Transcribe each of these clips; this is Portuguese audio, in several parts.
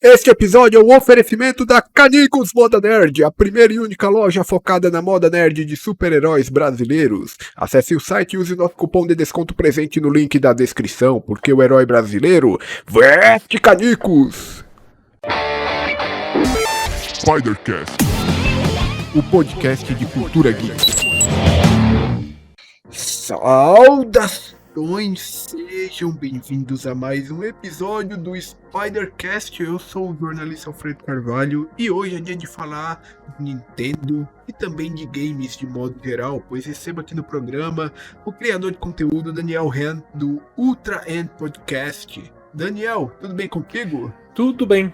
Este episódio é um oferecimento da Canicos Moda Nerd, a primeira e única loja focada na moda nerd de super-heróis brasileiros. Acesse o site e use nosso cupom de desconto presente no link da descrição, porque o herói brasileiro veste Canicos! Spidercast, o podcast de cultura geek. Saudações, sejam bem-vindos a mais um episódio do Spidercast. Eu sou o jornalista Alfredo Carvalho e hoje é dia de falar de Nintendo e também de games de modo geral, pois recebo aqui no programa o criador de conteúdo Daniel Han do Ultra End Podcast. Daniel, tudo bem contigo? Tudo bem,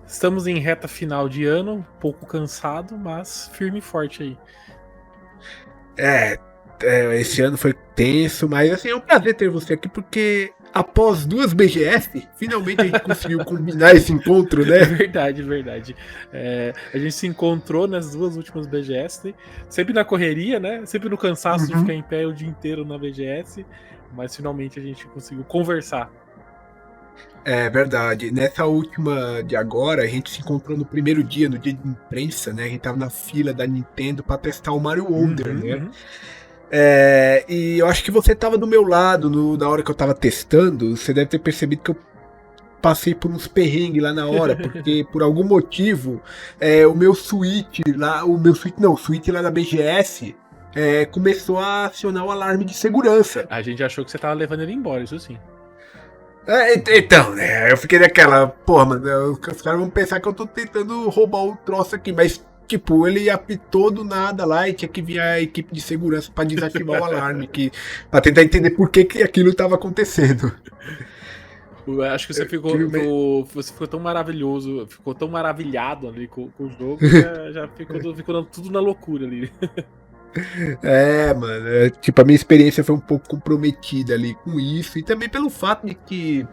estamos em reta final de ano, um pouco cansado, mas firme e forte aí. Esse ano foi tenso, mas assim, é um prazer ter você aqui, porque após 2 BGS, finalmente a gente conseguiu combinar esse encontro, né? Verdade. A gente se encontrou nas 2 últimas BGS, né? Sempre na correria, né? Sempre no cansaço de ficar em pé o dia inteiro na BGS, mas finalmente a gente conseguiu conversar. É verdade. Nessa última de agora, a gente se encontrou no primeiro dia, no dia de imprensa, né? A gente tava na fila da Nintendo pra testar o Mario Wonder, né? E eu acho que você tava do meu lado na hora que eu tava testando. Você deve ter percebido que eu passei por uns perrengues lá na hora, porque por algum motivo o meu Switch lá, o Switch lá na BGS começou a acionar o alarme de segurança. A gente achou que você tava levando ele embora, isso sim. Então, né, eu fiquei naquela, porra, mano, os caras vão pensar que eu tô tentando roubar o troço aqui, mas, tipo, ele apitou do nada lá e tinha que vir a equipe de segurança pra desativar o alarme, pra tentar entender por que aquilo tava acontecendo. Eu acho que você ficou tão maravilhoso, ficou tão maravilhado ali com o jogo, já ficou tudo na loucura ali. Mano, tipo, a minha experiência foi um pouco comprometida ali com isso, e também pelo fato de que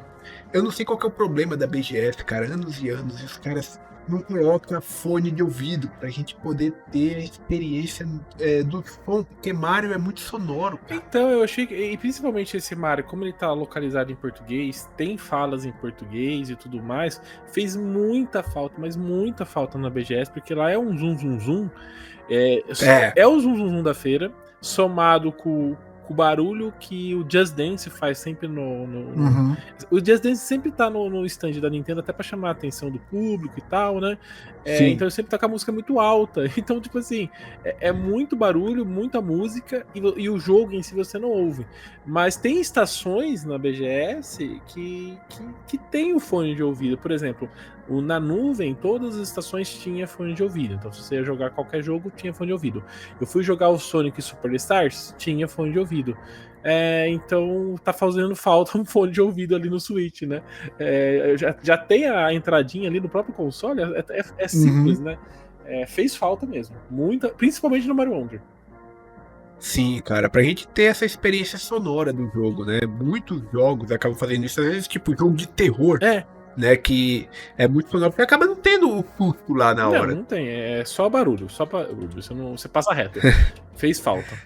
eu não sei qual que é o problema da BGS, cara, anos e anos, e os caras não colocam fone de ouvido pra gente poder ter a experiência do som, porque Mario é muito sonoro, cara. Então, eu achei que, e principalmente esse Mario, como ele tá localizado em português, tem falas em português e tudo mais, fez muita falta, mas muita falta na BGS, porque lá é um zoom. É o zoom da feira, somado com o barulho que o Just Dance faz sempre Uhum. O Just Dance sempre tá no stand da Nintendo, até pra chamar a atenção do público e tal, né? Então ele sempre tá com a música muito alta. Então, tipo assim, é muito barulho, muita música, e o jogo em si você não ouve. Mas tem estações na BGS que tem o fone de ouvido. Por exemplo, na nuvem, todas as estações tinham fone de ouvido. Então, se você ia jogar qualquer jogo, tinha fone de ouvido. Eu fui jogar o Sonic Superstars, tinha fone de ouvido. Então tá fazendo falta um fone de ouvido ali no Switch, né? Já tem a entradinha ali no próprio console, é simples, né? Fez falta mesmo. Muita, principalmente no Mario Wonder. Sim, cara, pra gente ter essa experiência sonora do jogo, né? Muitos jogos acabam fazendo isso, às vezes, tipo, jogo de terror. Né, que é muito sonoro, porque acaba não tendo o susto lá na hora. Não tem, é só barulho, você passa reto. Fez falta.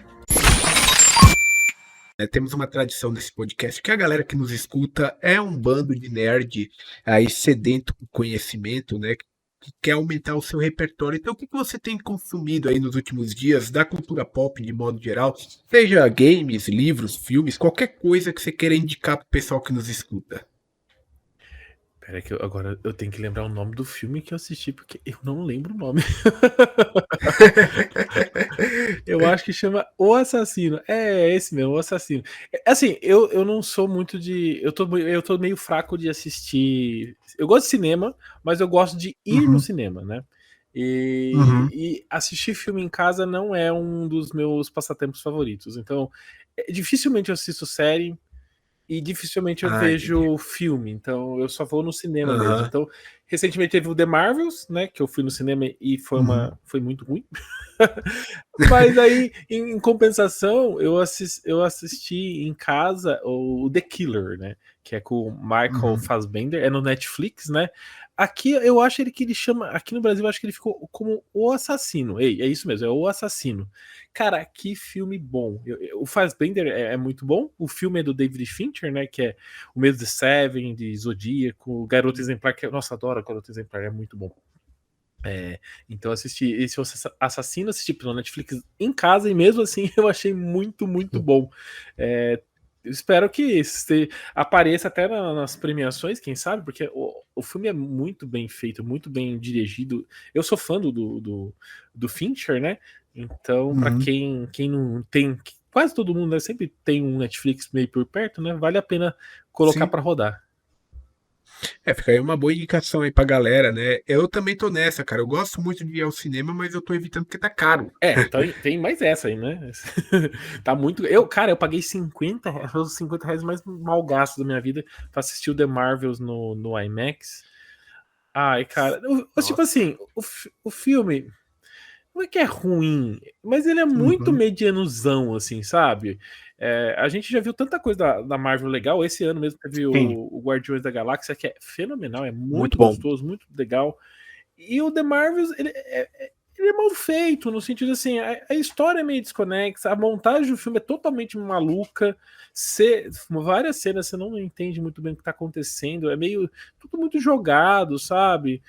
Temos uma tradição nesse podcast que a galera que nos escuta é um bando de nerd aí sedento por conhecimento, né, que quer aumentar o seu repertório. Então, o que você tem consumido aí nos últimos dias da cultura pop de modo geral? Seja games, livros, filmes, qualquer coisa que você queira indicar pro pessoal que nos escuta. Pera que agora eu tenho que lembrar o nome do filme que eu assisti, porque eu não lembro o nome. Eu acho que chama O Assassino. É esse mesmo, O Assassino. Assim, eu não sou muito de... Eu tô meio fraco de assistir... Eu gosto de cinema, mas eu gosto de ir no cinema, né? E assistir filme em casa não é um dos meus passatempos favoritos. Então, dificilmente eu assisto série, e dificilmente eu vejo filme, então eu só vou no cinema mesmo. Então, recentemente teve o The Marvels, né, que eu fui no cinema e foi muito ruim. Mas aí, em compensação, eu assisti em casa o The Killer, né? Que é com o Michael Fassbender, é no Netflix, né? Aqui eu acho que ele chama. Aqui no Brasil eu acho que ele ficou como O Assassino. Ei, é isso mesmo, é O Assassino. Cara, que filme bom. O Fassbender é muito bom. O filme é do David Fincher, né? Que é o mesmo de Seven, de Zodíaco, Garoto Exemplar, que nossa, adoro Garoto Exemplar, é muito bom. Então assisti esse Assassino, assisti pelo Netflix em casa e mesmo assim eu achei muito, muito bom. Eu espero que apareça até nas premiações, quem sabe, porque o filme é muito bem feito, muito bem dirigido. Eu sou fã do Fincher, né? Então, para quem não tem, quase todo mundo, né, sempre tem um Netflix meio por perto, né? Vale a pena colocar para rodar. Fica aí uma boa indicação aí pra galera, né? Eu também tô nessa, cara. Eu gosto muito de ir ao cinema, mas eu tô evitando porque tá caro. Então tem mais essa aí, né? Tá muito. Cara, eu paguei 50 reais, foi os 50 reais mais mal gastos da minha vida pra assistir o The Marvels no IMAX. Ai, cara, tipo assim, o filme não é que é ruim, mas ele é muito medianozão, assim, sabe? A gente já viu tanta coisa da Marvel legal. Esse ano mesmo teve o Guardiões da Galáxia, que é fenomenal, é muito gostoso, muito legal. E o The Marvels, ele é mal feito, no sentido assim, a história é meio desconexa, a montagem do filme é totalmente maluca, várias cenas você não entende muito bem o que está acontecendo, é meio tudo muito jogado, sabe?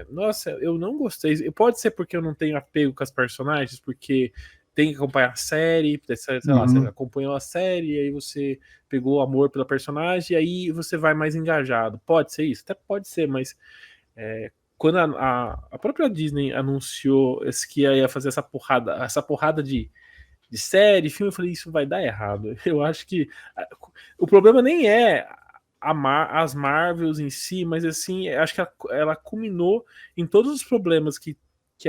Nossa, eu não gostei. Pode ser porque eu não tenho apego com as personagens, porque tem que acompanhar a série, sei lá, você acompanhou a série, e aí você pegou o amor pela personagem, e aí você vai mais engajado. Pode ser isso? Até pode ser, mas quando a própria Disney anunciou que ia fazer essa porrada de série, filme, eu falei, isso vai dar errado. Eu acho que o problema nem é as Marvels em si, mas assim, acho que ela culminou em todos os problemas que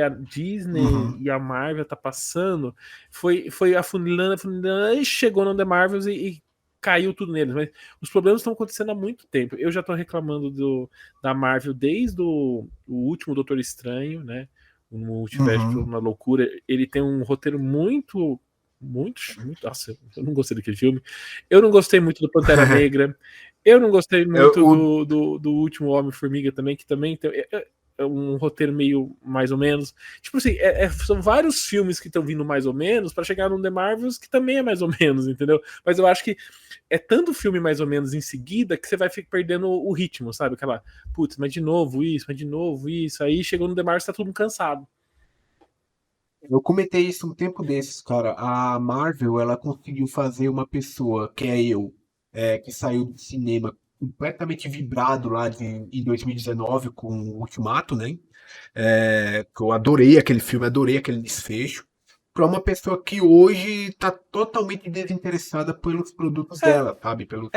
a Disney e a Marvel tá passando, foi afunilando, e chegou no The Marvels e caiu tudo neles. Mas os problemas estão acontecendo há muito tempo. Eu já tô reclamando da Marvel desde o último Doutor Estranho, né? O Multiverso uma loucura. Ele tem um roteiro muito. Nossa, eu não gostei daquele filme. Eu não gostei muito do Pantera Negra. Eu não gostei muito do último Homem-Formiga também, que também tem um roteiro meio mais ou menos. Tipo assim, são vários filmes que estão vindo mais ou menos para chegar no The Marvels que também é mais ou menos, entendeu? Mas eu acho que é tanto filme mais ou menos em seguida que você vai perdendo o ritmo, sabe? Aquela, putz, mas de novo isso, mas de novo isso. Aí chegou no The Marvels, tá todo mundo cansado. Eu comentei isso um tempo desses, cara. A Marvel, ela conseguiu fazer uma pessoa, que é eu, que saiu do cinema completamente vibrado lá em 2019 com o Ultimato, né? Que eu adorei aquele filme, adorei aquele desfecho. Para uma pessoa que hoje está totalmente desinteressada pelos produtos dela, sabe? Pelos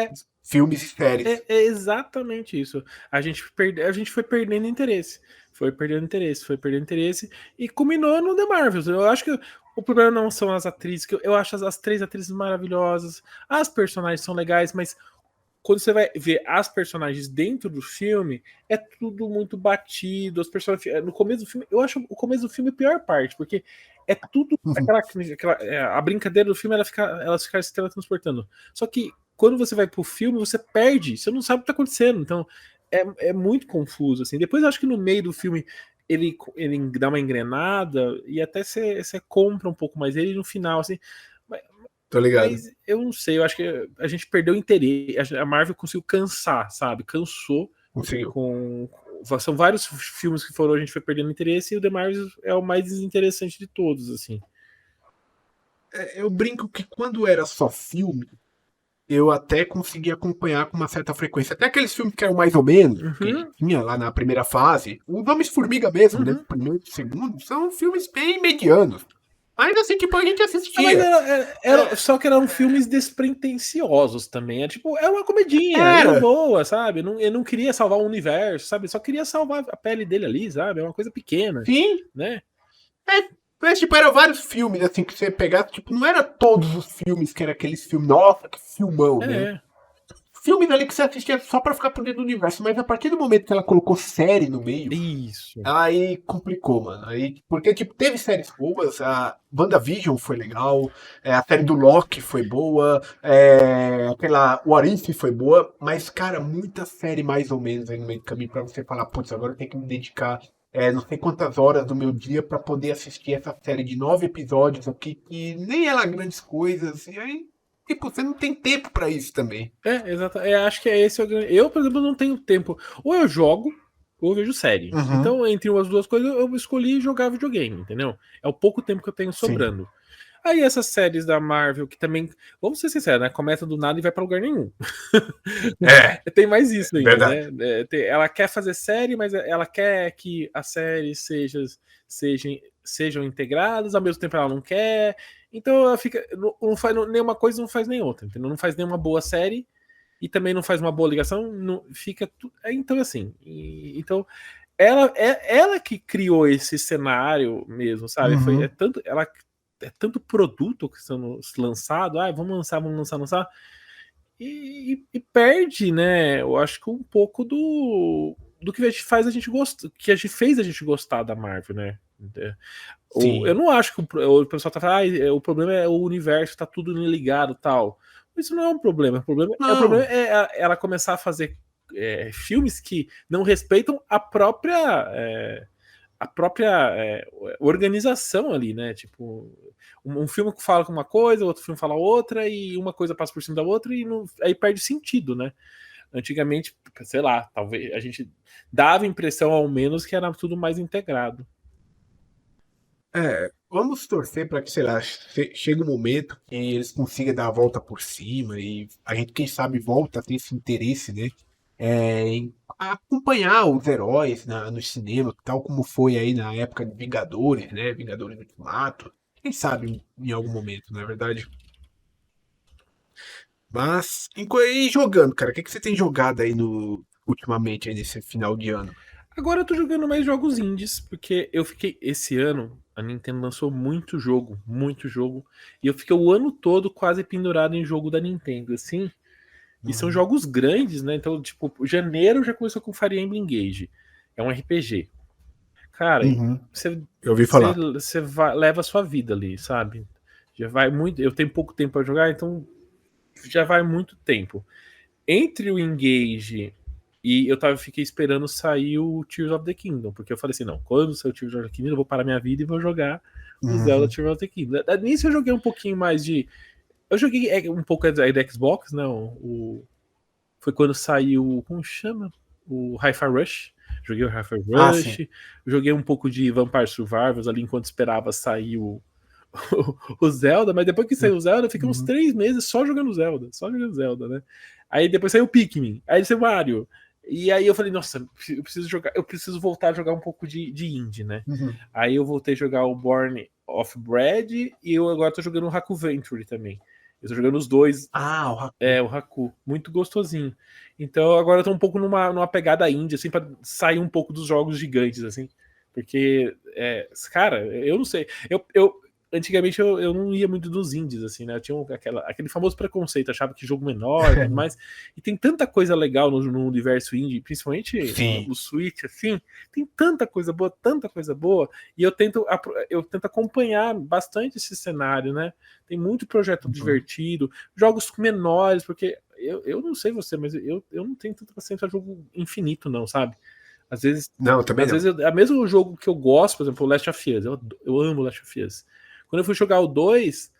filmes e séries. É exatamente isso. A gente foi perdendo interesse. Foi perdendo interesse e culminou no The Marvels. Eu acho que o problema não são as atrizes, que eu acho as 3 atrizes maravilhosas, as personagens são legais, mas quando você vai ver as personagens dentro do filme, é tudo muito batido. As personagens, no começo do filme, eu acho o começo do filme a pior parte, porque é tudo a brincadeira do filme, elas ficaram se teletransportando. Só que quando você vai pro filme, você perde, você não sabe o que tá acontecendo. Então é muito confuso assim. Depois eu acho que no meio do filme ele dá uma engrenada e até você compra um pouco mais ele no final assim. Tô ligado. Mas eu não sei, eu acho que a gente perdeu o interesse. A Marvel conseguiu cansar, sabe? Cansou. Conseguiu. São vários filmes que foram, a gente foi perdendo interesse, e o The Marvel é o mais desinteressante de todos, assim. Eu brinco que quando era só filme, eu até conseguia acompanhar com uma certa frequência. Até aqueles filmes que eram mais ou menos, que tinha lá na primeira fase. Os Homens-Formiga mesmo, né? Primeiro e segundo, são filmes bem medianos. Ainda assim, tipo, a gente assistia. Só que eram filmes despretensiosos também. É uma comedinha, e boa, sabe? Eu não queria salvar o universo, sabe? Só queria salvar a pele dele ali, sabe? É uma coisa pequena. Sim. Né? Mas, tipo, eram vários filmes, assim, que você pegasse, tipo, não era todos os filmes que era aqueles filmes, nossa, que filmão, né? filmes ali que você assistia só pra ficar por dentro do universo, mas a partir do momento que ela colocou série no meio, Isso. aí complicou, mano. Aí, porque, tipo, teve séries boas, a WandaVision foi legal, a série do Loki foi boa, aquela What If foi boa, mas, cara, muita série mais ou menos aí no meio do caminho pra você falar, putz, agora eu tenho que me dedicar não sei quantas horas do meu dia pra poder assistir essa série de 9 episódios aqui, que nem ela grandes coisas, e aí, tipo, você não tem tempo pra isso também. Exato. Acho que é esse o grande. Eu, por exemplo, não tenho tempo. Ou eu jogo, ou eu vejo série. Uhum. Então, entre as duas coisas, eu escolhi jogar videogame, entendeu? É o pouco tempo que eu tenho sobrando. Sim. Aí essas séries da Marvel, que também, vamos ser sinceros, né? Começa do nada e vai pra lugar nenhum. Tem mais isso ainda, verdade. Né? Ela quer fazer série, mas ela quer que as séries sejam integradas, ao mesmo tempo ela não quer. Então ela fica. Não faz nenhuma coisa, não faz nem outra, entendeu? Não faz nenhuma boa série e também não faz uma boa ligação, não, fica. Então, assim. Então. Ela que criou esse cenário mesmo, sabe? Uhum. É tanto produto que sendo lançado, vamos lançar. E perde, né? Eu acho que um pouco do que faz a gente gostar, que a gente fez a gente gostar da Marvel, né? Eu não acho que o pessoal tá falando, o problema é o universo, tá tudo ligado e tal. Isso não é um problema. O problema é ela começar a fazer filmes que não respeitam a própria organização ali, né? Tipo, um filme que fala uma coisa, outro filme fala outra, e uma coisa passa por cima da outra, e aí perde sentido, né? Antigamente, sei lá, talvez a gente dava a impressão, ao menos, que era tudo mais integrado. Vamos torcer para que, sei lá, chegue um momento que eles consigam dar a volta por cima e a gente, quem sabe, volta a ter esse interesse, né? Em acompanhar os heróis no cinema, tal como foi aí na época de Vingadores, né? Vingadores Ultimato. Quem sabe em algum momento, não é verdade? Mas, e jogando, cara, o que você tem jogado aí ultimamente, aí nesse final de ano? Agora eu tô jogando mais jogos indies, porque esse ano, a Nintendo lançou muito jogo, e eu fiquei o ano todo quase pendurado em jogo da Nintendo, assim. E são jogos grandes, né? Então, tipo, janeiro já começou com Fire Emblem Engage. É um RPG. Cara, eu ouvi falar. Você leva a sua vida ali, sabe? Já vai muito. Eu tenho pouco tempo para jogar, então já vai muito tempo. Entre o Engage e fiquei esperando sair o Tears of the Kingdom, porque eu falei assim, não, quando sair o Tears of the Kingdom, eu vou parar minha vida e vou jogar o Zelda Tears of the Kingdom. Nisso eu joguei um pouquinho mais de... Eu joguei um pouco da Xbox, né? Foi quando saiu, como chama? O Hi-Fi Rush. Joguei o Hi-Fi Rush, joguei um pouco de Vampire Survivors ali enquanto esperava sair o Zelda, mas depois que saiu o Zelda, eu fiquei uns 3 meses só jogando Zelda, né? Aí depois saiu o Pikmin, aí saiu o Mario. E aí eu falei, nossa, eu preciso voltar a jogar um pouco de indie, né? Aí eu voltei a jogar o Born of Bread e eu agora tô jogando o Haku Venture também. Eu tô jogando os dois. O Haku. O Haku. Muito gostosinho. Então agora eu tô um pouco numa pegada indie, assim, pra sair um pouco dos jogos gigantes, assim. Porque, cara, eu não sei. Antigamente eu não ia muito dos indies, assim, né? Eu tinha aquele famoso preconceito, achava que jogo menor e tudo mais. E tem tanta coisa legal no universo indie, principalmente no Switch, assim. Tem tanta coisa boa. E eu tento acompanhar bastante esse cenário, né? Tem muito projeto divertido, jogos menores, porque eu não sei você, mas eu não tenho tanta paciência para jogo infinito, não, sabe? Às vezes. Não, também não. É mesmo jogo que eu gosto, por exemplo, o Last of Us. Eu amo Last of Us. Quando eu fui jogar o 2,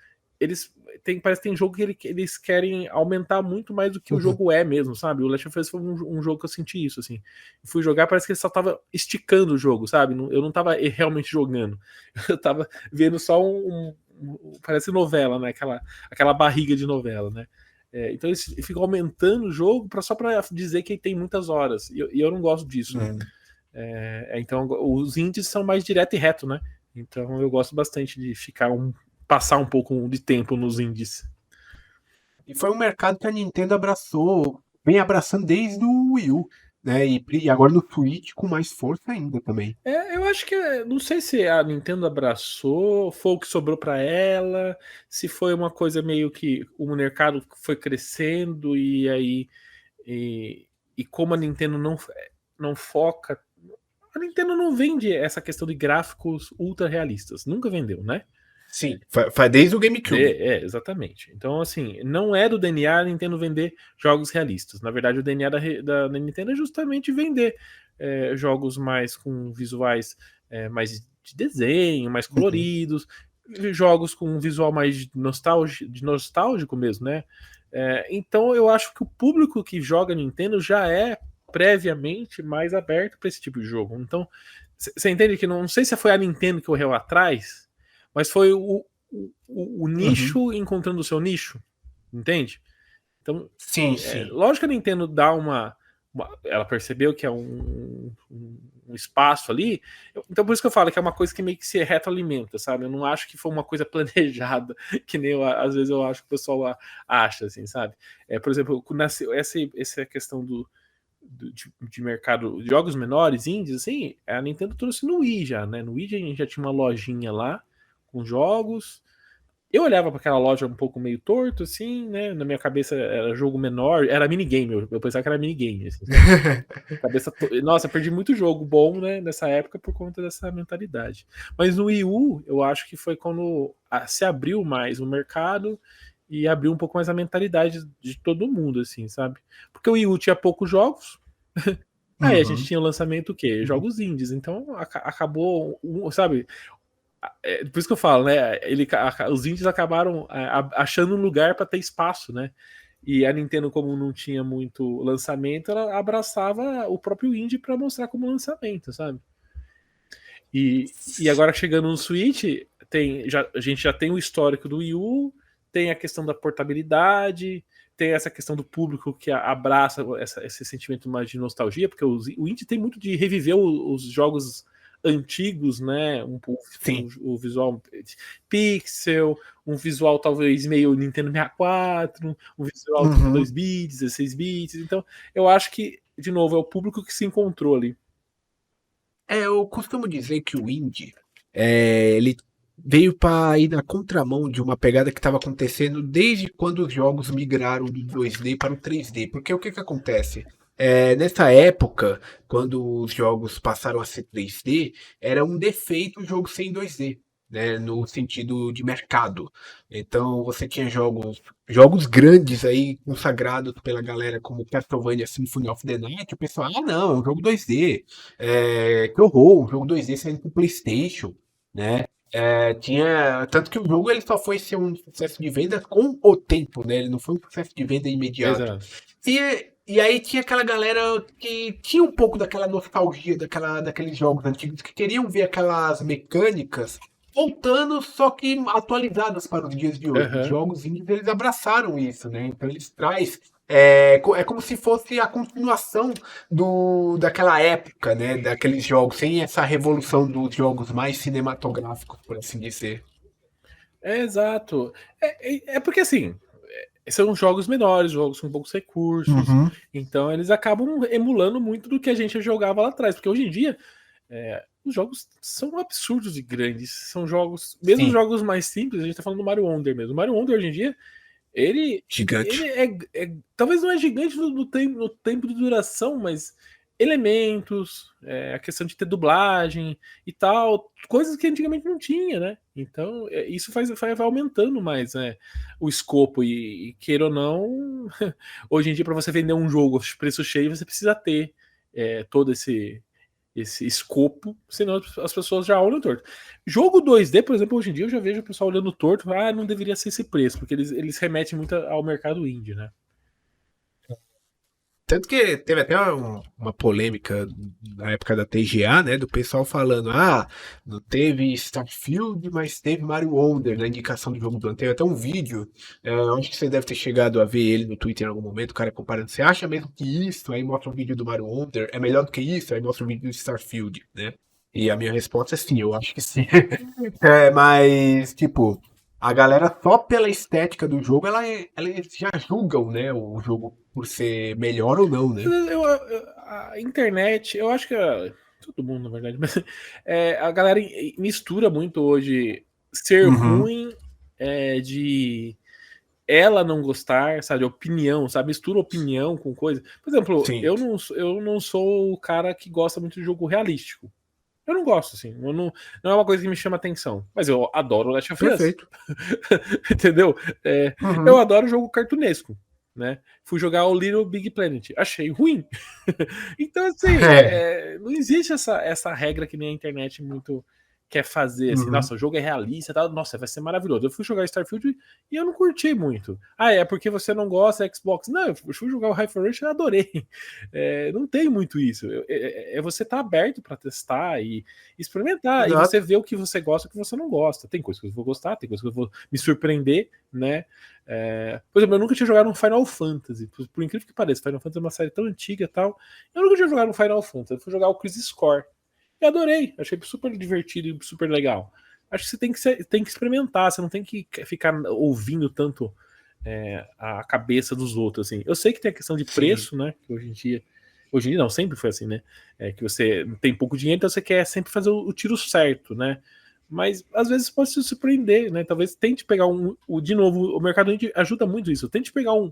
parece que tem jogo que eles querem aumentar muito mais do que o jogo é mesmo, sabe? O Last of Us foi um jogo que eu senti isso, assim. Eu fui jogar, parece que ele só tava esticando o jogo, sabe? Eu não tava realmente jogando. Eu tava vendo só parece novela, né? Aquela barriga de novela, né? Então eles ficam aumentando o jogo só pra dizer que tem muitas horas. E eu não gosto disso. Então os indies são mais direto e reto, né? Então eu gosto bastante de passar um pouco de tempo nos indies. E foi um mercado que a Nintendo vem abraçando desde o Wii U, né? E agora no Switch com mais força ainda também. Eu acho que, não sei se a Nintendo abraçou, foi o que sobrou para ela, se foi uma coisa meio que o mercado foi crescendo e aí E como a Nintendo não foca. A Nintendo não vende essa questão de gráficos ultra realistas. Nunca vendeu, né? Sim, faz desde o GameCube. Exatamente. Então, assim, não é do DNA a Nintendo vender jogos realistas. Na verdade, o DNA da Nintendo é justamente vender jogos mais com visuais mais de desenho, mais coloridos, jogos com um visual mais nostálgico mesmo, né? Então, eu acho que o público que joga Nintendo já é previamente mais aberto para esse tipo de jogo. Então, você entende que não sei se foi a Nintendo que correu atrás, mas foi o nicho encontrando o seu nicho, entende? Então, sim, sim. lógico que a Nintendo dá ela percebeu que é um espaço ali, então por isso que eu falo que é uma coisa que meio que se retroalimenta, sabe? Eu não acho que foi uma coisa planejada, que nem às vezes eu acho que o pessoal acha, assim, sabe? Por exemplo, essa questão de mercado de jogos menores, indies, assim, a Nintendo trouxe no Wii já, né? No Wii a gente já tinha uma lojinha lá com jogos. Eu olhava para aquela loja um pouco meio torto, assim, né? Na minha cabeça era jogo menor, era minigame, eu pensava que era minigame. Assim, Nossa, eu perdi muito jogo bom, né, nessa época por conta dessa mentalidade. Mas no Wii U, eu acho que foi quando se abriu mais o mercado e abriu um pouco mais a mentalidade de todo mundo, assim, sabe? Porque o Wii U tinha poucos jogos, aí a gente tinha o lançamento o quê? Jogos indies, então acabou, sabe? Por isso que eu falo, né? Os indies acabaram achando um lugar para ter espaço, né? E a Nintendo, como não tinha muito lançamento, ela abraçava o próprio indie para mostrar como lançamento, sabe? E agora chegando no Switch, a gente já tem o histórico do Wii U, tem a questão da portabilidade, tem essa questão do público que abraça esse sentimento mais de nostalgia, porque o indie tem muito de reviver os jogos antigos, né? O visual pixel, um visual talvez meio Nintendo 64, um visual 32 bits, 16 bits. Então, eu acho que, de novo, é o público que se encontrou ali. Eu costumo dizer que o indie, ele veio para ir na contramão de uma pegada que estava acontecendo desde quando os jogos migraram do 2D para o 3D. Porque o que acontece? Nessa época, quando os jogos passaram a ser 3D, era um defeito o jogo ser em 2D, né, no sentido de mercado. Então você tinha jogos grandes aí consagrados pela galera como Castlevania Symphony of the Night, o pessoal, não, é um jogo 2D. Que horror, um jogo 2D saindo pro PlayStation, né? Tanto que o jogo ele só foi ser um sucesso de venda com o tempo, né? Ele não foi um sucesso de venda imediato. Exato. E aí tinha aquela galera que tinha um pouco daquela nostalgia daqueles jogos antigos, que queriam ver aquelas mecânicas voltando, só que atualizadas para os dias de hoje. Os jogos indies, eles abraçaram isso, né? Então eles traz como se fosse a continuação daquela época, né? Daqueles jogos, sem essa revolução dos jogos mais cinematográficos, por assim dizer. Exato. Porque assim, são jogos menores, jogos com poucos recursos, então eles acabam emulando muito do que a gente jogava lá atrás, porque hoje em dia os jogos são absurdos de grandes, são jogos, mesmo jogos mais simples, a gente tá falando do Mario Wonder mesmo. O Mario Wonder hoje em dia, Gigante. ele talvez não é gigante no tempo de duração, mas elementos, a questão de ter dublagem e tal, coisas que antigamente não tinha, né? Então, isso vai aumentando mais, né, o escopo e queira ou não, hoje em dia, para você vender um jogo preço cheio, você precisa ter todo esse escopo, senão as pessoas já olham torto. Jogo 2D, por exemplo, hoje em dia eu já vejo o pessoal olhando torto, não deveria ser esse preço, porque eles remetem muito ao mercado indie, né? Tanto que teve até uma polêmica na época da TGA, né? Do pessoal falando, não teve Starfield, mas teve Mario Wonder na indicação do jogo do ano. Teve até um vídeo, acho que você deve ter chegado a ver ele no Twitter em algum momento, o cara comparando, você acha mesmo que isso, aí mostra um vídeo do Mario Wonder, é melhor do que isso, aí mostra um vídeo do Starfield, né? E a minha resposta é sim, eu acho que sim. Mas, tipo, a galera só pela estética do jogo, eles já julgam, né, o jogo por ser melhor ou não, né? A internet, eu acho que todo mundo, na verdade, mas a galera mistura muito hoje ser ruim de ela não gostar, sabe, opinião, sabe, mistura opinião com coisa. Por exemplo, Sim. eu não sou o cara que gosta muito de jogo realístico. Eu não gosto, assim, não é uma coisa que me chama atenção, mas eu adoro Last of Us. Perfeito. Entendeu? Uhum. Eu adoro jogo cartunesco, né? Fui jogar o Little Big Planet, achei ruim. Então, assim, não existe essa regra que nem a internet muito quer fazer, assim, nossa, o jogo é realista, tá? Nossa, vai ser maravilhoso. Eu fui jogar Starfield e eu não curti muito. Ah, é porque você não gosta da Xbox? Não, eu fui jogar o Hi-Fi Rush e adorei. Não tem muito isso. Você estar aberto para testar e experimentar, e você ver o que você gosta e o que você não gosta. Tem coisa que eu vou gostar, tem coisa que eu vou me surpreender, né? Por exemplo, eu nunca tinha jogado um Final Fantasy, por incrível que pareça. Final Fantasy é uma série tão antiga e tal. Eu nunca tinha jogado um Final Fantasy, eu fui jogar o Crisis Core. E adorei, achei super divertido e super legal. Acho que você tem que experimentar, você não tem que ficar ouvindo tanto a cabeça dos outros, assim. Eu sei que tem a questão de preço, né? Que hoje em dia não, sempre foi assim, né? Que você tem pouco dinheiro, então você quer sempre fazer o tiro certo, né? Mas às vezes pode se surpreender, né? Talvez tente pegar de novo, o mercado indie ajuda muito isso. Tente pegar um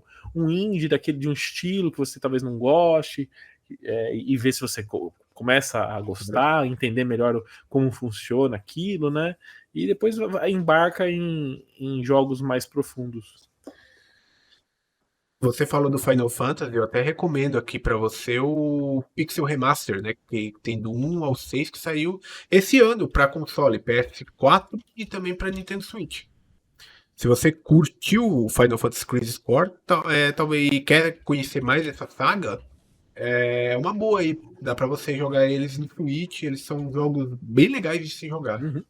indie de um estilo que você talvez não goste, e ver se você começa a gostar, entender melhor como funciona aquilo, né? E depois embarca em jogos mais profundos. Você falou do Final Fantasy, eu até recomendo aqui pra você o Pixel Remaster, né? Que tem do 1 ao 6 que saiu esse ano pra console PS4 e também pra Nintendo Switch. Se você curtiu o Final Fantasy Crisis Core, talvez quer conhecer mais essa saga, é uma boa aí. Dá pra você jogar eles no Switch, eles são jogos bem legais de se jogar. Uhum.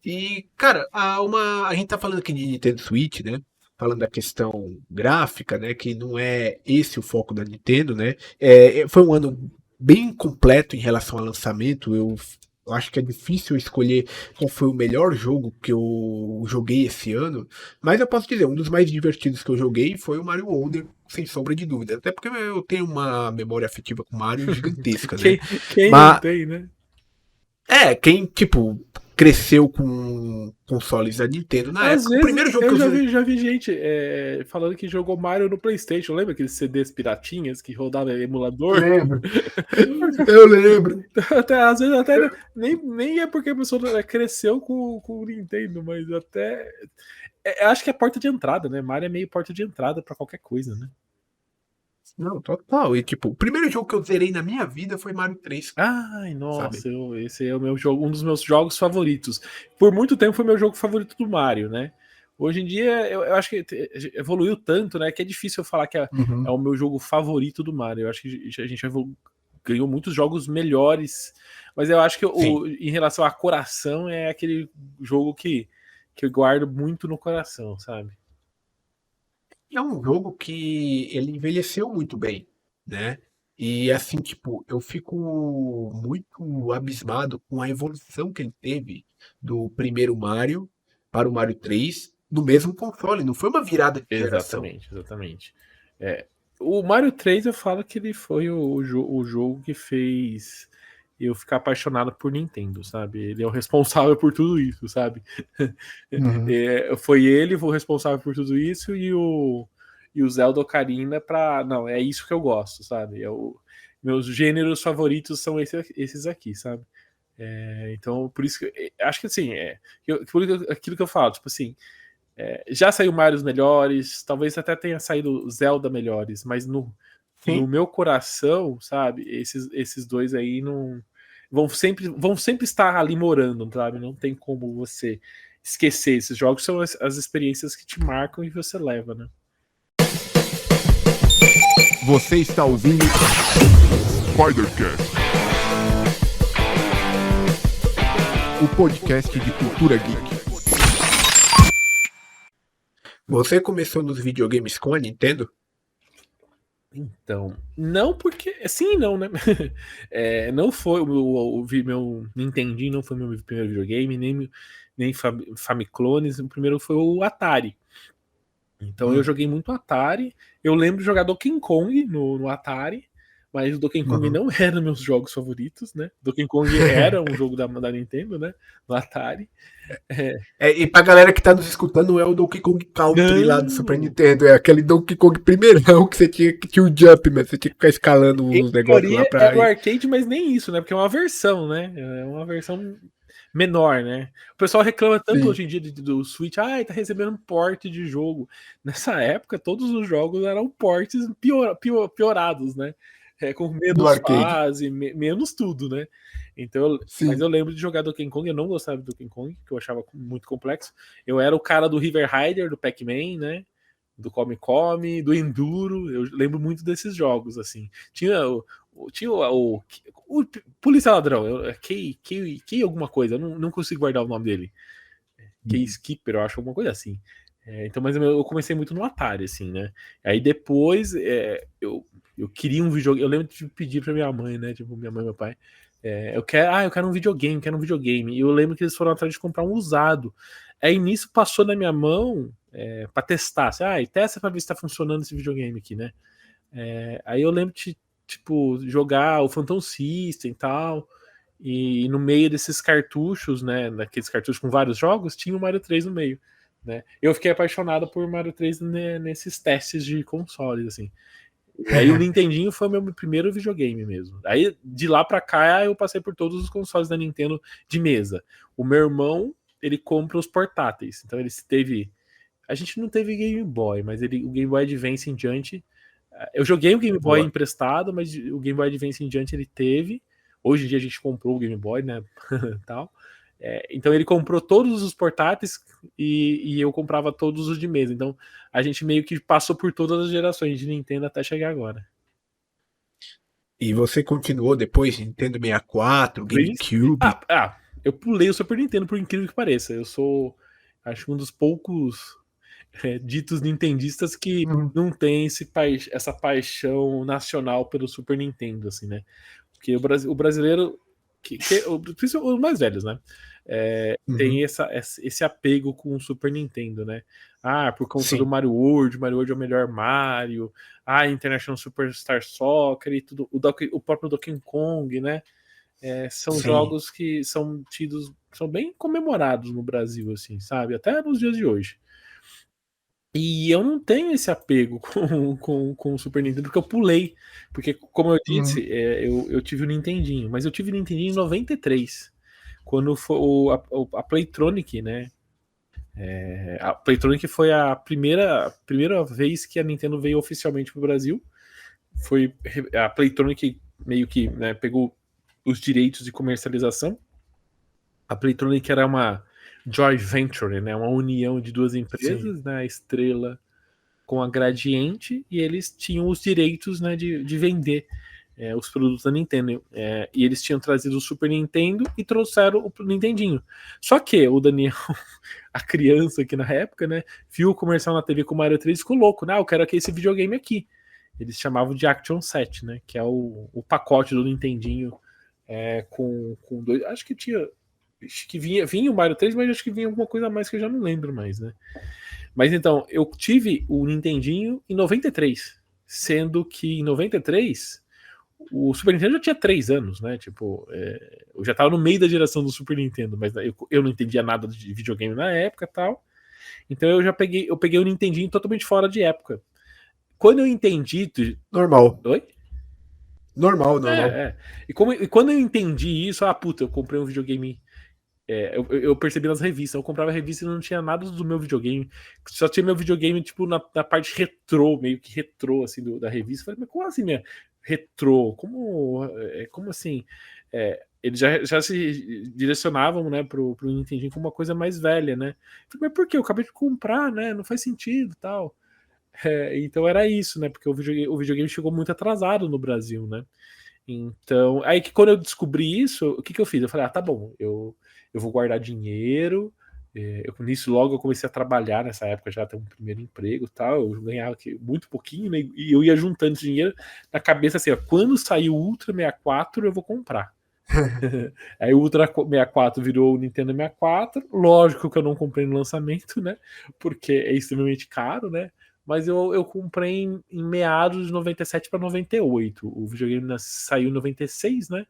E, cara, a gente tá falando aqui de Nintendo Switch, né? Falando da questão gráfica, né? Que não é esse o foco da Nintendo, né? Foi um ano bem completo em relação ao lançamento. Eu acho que é difícil escolher qual foi o melhor jogo que eu joguei esse ano. Mas eu posso dizer, um dos mais divertidos que eu joguei foi o Mario Wonder, sem sombra de dúvida. Até porque eu tenho uma memória afetiva com o Mario gigantesca, né? Quem Mas, não tem, né? quem, tipo, cresceu com consoles da Nintendo na Às época. O vezes primeiro jogo que eu eu joguei. já vi gente falando que jogou Mario no PlayStation. Lembra aqueles CDs piratinhas que rodavam emulador? Lembro. Eu lembro. Às vezes até nem é porque a pessoa cresceu com o Nintendo, mas até. Acho que é porta de entrada, né? Mario é meio porta de entrada pra qualquer coisa, né? Não, total. E tipo, o primeiro jogo que eu zerei na minha vida foi Mario 3. Ai, nossa, Sabe? esse é o meu jogo, um dos meus jogos favoritos. Por muito tempo foi meu jogo favorito do Mario, né? Hoje em dia eu acho que evoluiu tanto, né? Que é difícil eu falar que é o meu jogo favorito do Mario. Eu acho que a gente ganhou muitos jogos melhores, mas eu acho que em relação a coração é aquele jogo que eu guardo muito no coração, sabe? É um jogo que ele envelheceu muito bem, né? E assim, tipo, eu fico muito abismado com a evolução que ele teve do primeiro Mario para o Mario 3 no mesmo console. Não foi uma virada de geração. Exatamente. O Mario 3 eu falo que ele foi o jogo que fez eu ficar apaixonado por Nintendo, sabe? Ele é o responsável por tudo isso, sabe? Uhum. Foi ele o responsável por tudo isso e o Zelda Ocarina pra. Não, é isso que eu gosto, sabe? Meus gêneros favoritos são esses aqui, sabe? Então, por isso que. Acho que assim, aquilo que eu falo, tipo assim. Já saiu Marios melhores, talvez até tenha saído Zelda melhores, mas no meu coração, sabe, esses dois aí não vão sempre estar ali morando, sabe? Não tem como você esquecer. Esses jogos são as experiências que te marcam e você leva, né? Você está ouvindo Spidercast, o podcast de cultura geek. Você começou nos videogames com a Nintendo? Então, não porque. Sim e não, né? Não foi meu Nintendinho, não foi meu primeiro videogame, nem Famiclones. O primeiro foi o Atari. Então eu joguei muito Atari. Eu lembro de jogar Donkey Kong no Atari, mas o Donkey Kong não era meus jogos favoritos, né? Donkey Kong era um jogo da Nintendo, né? No Atari. E pra galera que tá nos escutando, não é o Donkey Kong Country lá do Super Nintendo, é aquele Donkey Kong primeirão que você tinha o jump, mas você tinha que ficar escalando os negócios lá pra... É o arcade, mas nem isso, né? Porque é uma versão, né? É uma versão menor, né? O pessoal reclama tanto Sim. hoje em dia do Switch, tá recebendo port de jogo. Nessa época, todos os jogos eram ports piorados, né? Com menos fase, menos tudo, né? Então, mas eu lembro de jogar Donkey Kong, eu não gostava de Donkey Kong, que eu achava muito complexo. Eu era o cara do River Rider, do Pac-Man, né? Do Come Come, do Enduro. Eu lembro muito desses jogos, assim. Tinha o Polícia Ladrão, Key alguma coisa, eu não consigo guardar o nome dele. Key Skipper, eu acho, alguma coisa assim. Então, mas eu comecei muito no Atari, assim, né? Aí depois eu queria um videogame. Eu lembro de pedir pra minha mãe, né? Tipo, minha mãe e meu pai. Eu quero um videogame. E eu lembro que eles foram atrás de comprar um usado. Aí nisso passou na minha mão pra testar. Assim, testa pra ver se tá funcionando esse videogame aqui, né? Aí eu lembro de, tipo, jogar o Phantom System e tal. E no meio desses cartuchos, né? Daqueles cartuchos com vários jogos, tinha o Mario 3 no meio. Né? Eu fiquei apaixonado por Mario 3 nesses testes de consoles, assim. E aí o Nintendinho foi o meu primeiro videogame mesmo. Aí de lá pra cá eu passei por todos os consoles da Nintendo de mesa. O meu irmão, ele compra os portáteis. Então ele teve... A gente não teve Game Boy, mas o Game Boy Advance em diante... Eu joguei o Game Boy emprestado, mas o Game Boy Advance em diante ele teve. Hoje em dia a gente comprou o Game Boy, né? Tal. Então ele comprou todos os portáteis e eu comprava todos os de mesa. Então a gente meio que passou por todas as gerações de Nintendo até chegar agora. E você continuou depois Nintendo 64, GameCube? Eu pulei o Super Nintendo, por incrível que pareça. Eu sou, acho, um dos poucos ditos nintendistas que não tem essa paixão nacional pelo Super Nintendo, assim, né? Porque o brasileiro, os mais velhos, né? Tem esse apego com o Super Nintendo, né? Por conta do Mario World é o melhor Mario, International Superstar Soccer e tudo, o próprio Donkey Kong, né? São jogos que são bem comemorados no Brasil, assim, sabe? Até nos dias de hoje. E eu não tenho esse apego com o Super Nintendo, porque eu pulei. Porque, como eu disse, eu tive o Nintendinho, mas eu tive o Nintendinho em 93, quando foi a Playtronic, né? A Playtronic foi a primeira vez que a Nintendo veio oficialmente pro Brasil. Foi a Playtronic meio que, né, pegou os direitos de comercialização. A Playtronic era uma joint venture, né, uma união de duas empresas, né, a Estrela com a Gradiente, e eles tinham os direitos, né, de vender os produtos da Nintendo. E eles tinham trazido o Super Nintendo e trouxeram o Nintendinho. Só que o Daniel, a criança aqui na época, né, viu o comercial na TV com o Mario 3 e ficou louco, né? Eu quero esse videogame aqui. Eles chamavam de Action Set, né? Que é o pacote do Nintendinho com dois. Acho que vinha o Mario 3, mas acho que vinha alguma coisa a mais que eu já não lembro mais, né? Mas então, eu tive o Nintendinho em 93, sendo que em 93 o Super Nintendo já tinha 3 anos, né? Tipo, eu já tava no meio da geração do Super Nintendo, mas eu não entendia nada de videogame na época e tal. Então eu peguei o Nintendinho totalmente fora de época. Quando eu entendi... Normal. Oi? Normal. E quando eu entendi isso, eu comprei um videogame. Eu percebi nas revistas. Eu comprava a revista e não tinha nada do meu videogame. Só tinha meu videogame, tipo, na parte retrô, meio que retrô, assim, da revista. Eu falei, mas como assim, minha retrô? Como assim? Eles já se direcionavam, né, pro Nintendinho como uma coisa mais velha, né? Eu falei, mas por quê? Eu acabei de comprar, né? Não faz sentido, tal. Então era isso, né? Porque o videogame chegou muito atrasado no Brasil, né? Então, aí que quando eu descobri isso, o que eu fiz? Eu falei, tá bom, eu vou guardar dinheiro. Nisso logo eu comecei a trabalhar nessa época, já ter um primeiro emprego e tal. Eu ganhava muito pouquinho, né? E eu ia juntando esse dinheiro na cabeça assim, ó, quando sair o Ultra 64, eu vou comprar. Aí o Ultra 64 virou o Nintendo 64. Lógico que eu não comprei no lançamento, né? Porque é extremamente caro, né? mas eu comprei em meados de 97 para 98. O videogame saiu em 96, né?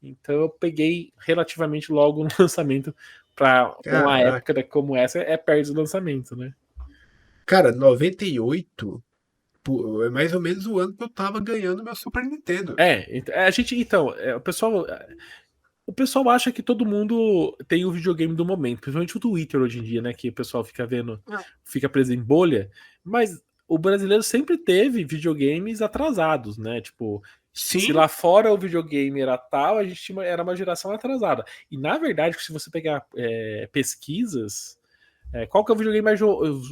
Então eu peguei relativamente logo no lançamento. Para uma época como essa, é perto do lançamento, né? Cara, 98 é mais ou menos o ano que eu tava ganhando meu Super Nintendo. A gente, então, o pessoal acha que todo mundo tem o videogame do momento, principalmente o Twitter hoje em dia, né? Que o pessoal fica vendo, fica preso em bolha, mas o brasileiro sempre teve videogames atrasados, né? Tipo, Sim. Se lá fora o videogame era tal, a gente era uma geração atrasada. E na verdade, se você pegar pesquisas, qual que é o videogame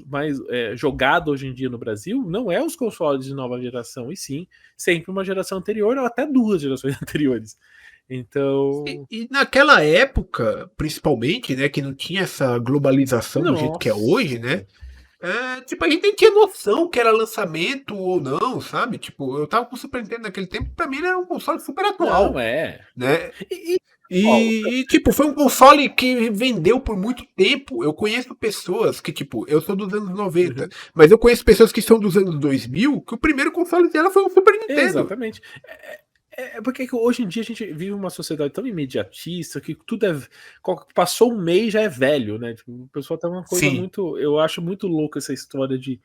mais jogado hoje em dia no Brasil? Não é os consoles de nova geração, e sim sempre uma geração anterior ou até duas gerações anteriores. Então. E naquela época, principalmente, né, que não tinha essa globalização do jeito que é hoje, né? Tipo, a gente nem tinha noção que era lançamento ou não, sabe? Tipo, eu tava com o Super Nintendo naquele tempo, pra mim ele era um console super atual. Não, né? E, tipo, foi um console que vendeu por muito tempo. Eu conheço pessoas que, tipo, eu sou dos anos 90, mas eu conheço pessoas que são dos anos 2000, que o primeiro console dela foi um Super Nintendo. Exatamente. Porque hoje em dia a gente vive uma sociedade tão imediatista que tudo passou um mês já é velho, né? Tipo, o pessoal tá uma coisa muito. Eu acho muito louco essa história de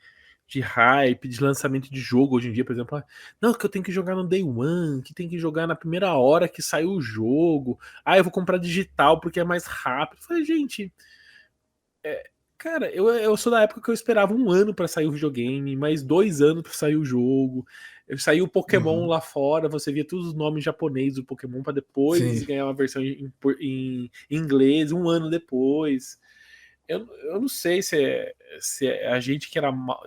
hype, de lançamento de jogo hoje em dia, por exemplo. Não, que eu tenho que jogar no Day One, que tem que jogar na primeira hora que saiu o jogo. Eu vou comprar digital porque é mais rápido. Eu falei, gente. Cara, eu sou da época que eu esperava 1 ano pra sair o videogame, mais 2 anos pra sair o jogo. Saiu o Pokémon lá fora, você via todos os nomes japoneses do Pokémon pra depois ganhar uma versão em inglês 1 ano depois. Eu não sei se é a gente que era mal.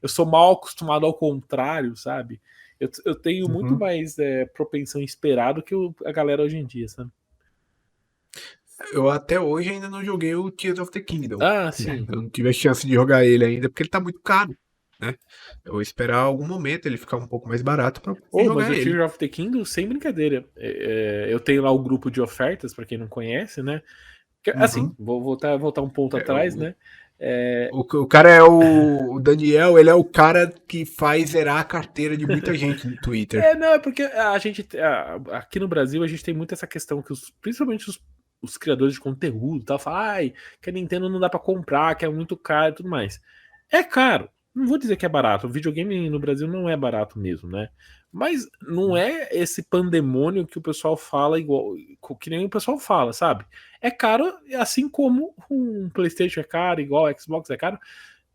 Eu sou mal acostumado ao contrário, sabe? Eu tenho muito mais propensão a esperar do que a galera hoje em dia, sabe? Eu até hoje ainda não joguei o Tears of the Kingdom. Sim. Eu não tive a chance de jogar ele ainda, porque ele tá muito caro, né? Eu vou esperar algum momento ele ficar um pouco mais barato pra jogar mas ele. o Tears of the Kingdom, sem brincadeira. Eu tenho lá o grupo de ofertas, pra quem não conhece, né? Assim, vou voltar um ponto atrás, né? O cara é o Daniel, ele é o cara que faz zerar a carteira de muita gente no Twitter. Não, é porque a gente, aqui no Brasil, a gente tem muito essa questão que principalmente os criadores de conteúdo tal, falam que a Nintendo não dá pra comprar, que é muito caro e tudo mais. É caro. Não vou dizer que é barato. O videogame no Brasil não é barato mesmo, né? Mas não é esse pandemônio que o pessoal fala igual, que nem o pessoal fala, sabe? É caro, assim como um PlayStation é caro, igual o Xbox é caro.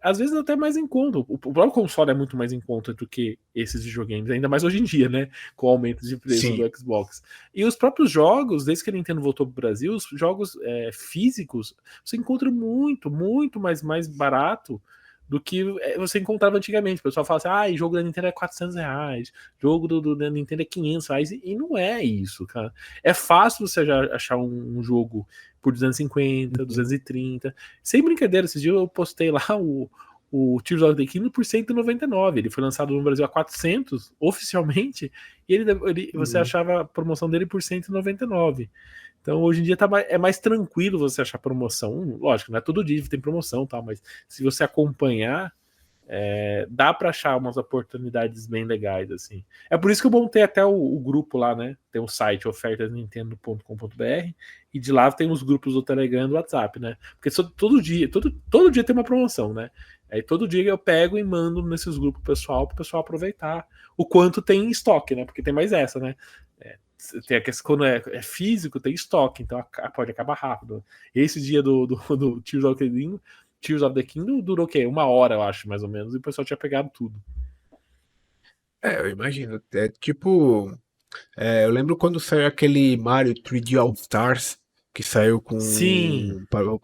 Às vezes até mais em conta. O próprio console é muito mais em conta do que esses videogames, ainda mais hoje em dia, né? Com o aumento de preço do Xbox. E os próprios jogos, desde que a Nintendo voltou pro Brasil, os jogos físicos, você encontra muito, muito mais barato do que você encontrava antigamente. O pessoal fala assim, jogo da Nintendo é R$400, jogo da Nintendo é R$500, e não é isso, cara. É fácil você já achar um jogo por 250, 230. Sem brincadeira, esses dias eu postei lá o Tears of the Kingdom por 199. Ele foi lançado no Brasil a 400 oficialmente, e você achava a promoção dele por 199. Então hoje em dia é mais tranquilo você achar promoção. Lógico, não é todo dia que tem promoção, tal, mas se você acompanhar, dá para achar umas oportunidades bem legais, assim. É por isso que eu montei até o grupo lá, né? Tem o site ofertasnintendo.com.br e de lá tem os grupos do Telegram e do WhatsApp, né? Porque todo dia tem uma promoção, né? Aí todo dia eu pego e mando nesses grupos pessoal para o pessoal aproveitar o quanto tem em estoque, né? Porque tem mais essa, né? Tem a questão, quando é físico, tem estoque, então pode acabar rápido. Esse dia do Tears of the Kingdom durou o quê? 1 hora, eu acho, mais ou menos, e o pessoal tinha pegado tudo. Eu imagino. É tipo. Eu lembro quando saiu aquele Mario 3D All Stars, que saiu com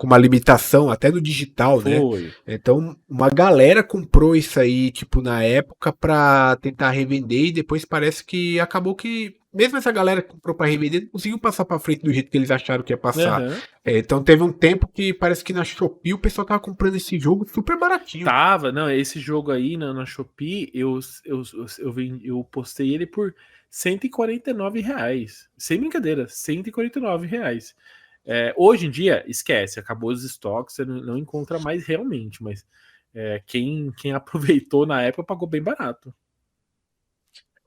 uma limitação até no digital, né? Então, uma galera comprou isso aí, tipo, na época pra tentar revender, e depois parece que acabou que, mesmo essa galera que comprou pra revender, não conseguiu passar pra frente do jeito que eles acharam que ia passar. Então teve um tempo que parece que na Shopee o pessoal tava comprando esse jogo super baratinho. Não, esse jogo aí na Shopee, eu postei ele por R$149. Sem brincadeira, R$149. Hoje em dia, esquece, acabou os estoques, você não encontra mais realmente, mas Quem aproveitou na época pagou bem barato.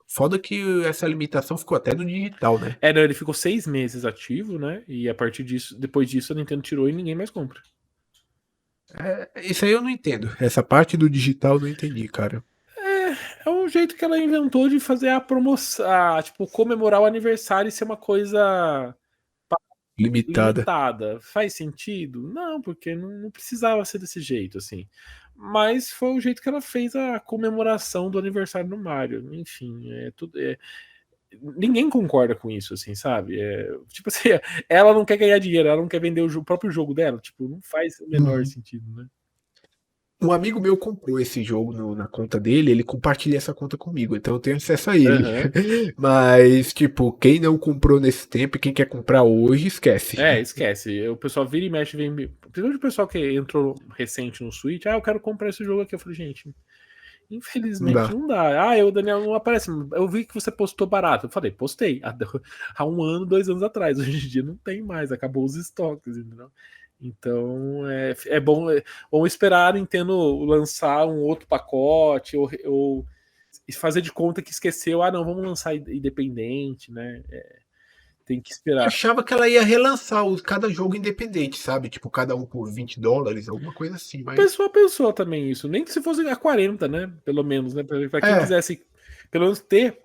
Foda que essa limitação ficou até no digital, né? Não, ele ficou 6 meses ativo, né? E a partir disso, depois disso, a Nintendo tirou e ninguém mais compra. Isso aí eu não entendo. Essa parte do digital eu não entendi, cara. É um jeito que ela inventou de fazer a promoção, tipo, comemorar o aniversário e ser uma coisa limitada. Faz sentido? Não, porque não precisava ser desse jeito, assim. Mas foi o jeito que ela fez a comemoração do aniversário do Mario. Enfim, ninguém concorda com isso, assim, sabe? Tipo assim, ela não quer ganhar dinheiro, ela não quer vender o próprio jogo dela. Tipo, não faz o menor sentido, né? Um amigo meu comprou esse jogo na conta dele, ele compartilha essa conta comigo, então eu tenho acesso a ele. Mas, tipo, quem não comprou nesse tempo e quem quer comprar hoje, esquece. Esquece. O pessoal vira e mexe, principalmente o pessoal que entrou recente no Switch, eu quero comprar esse jogo aqui. Eu falei, gente, infelizmente não dá. O Daniel não aparece. Eu vi que você postou barato. Eu falei, postei. Há 1 ano, 2 anos atrás. Hoje em dia não tem mais, acabou os estoques, entendeu? Então é bom esperar a Nintendo lançar um outro pacote ou fazer de conta que esqueceu. Não, vamos lançar independente, né? Tem que esperar. Eu achava que ela ia relançar cada jogo independente, sabe? Tipo, cada um por $20, alguma coisa assim. Mas... O pessoal pensou também isso. Nem que se fosse a 40, né? Pelo menos, né? Pra quem quisesse, pelo menos ter.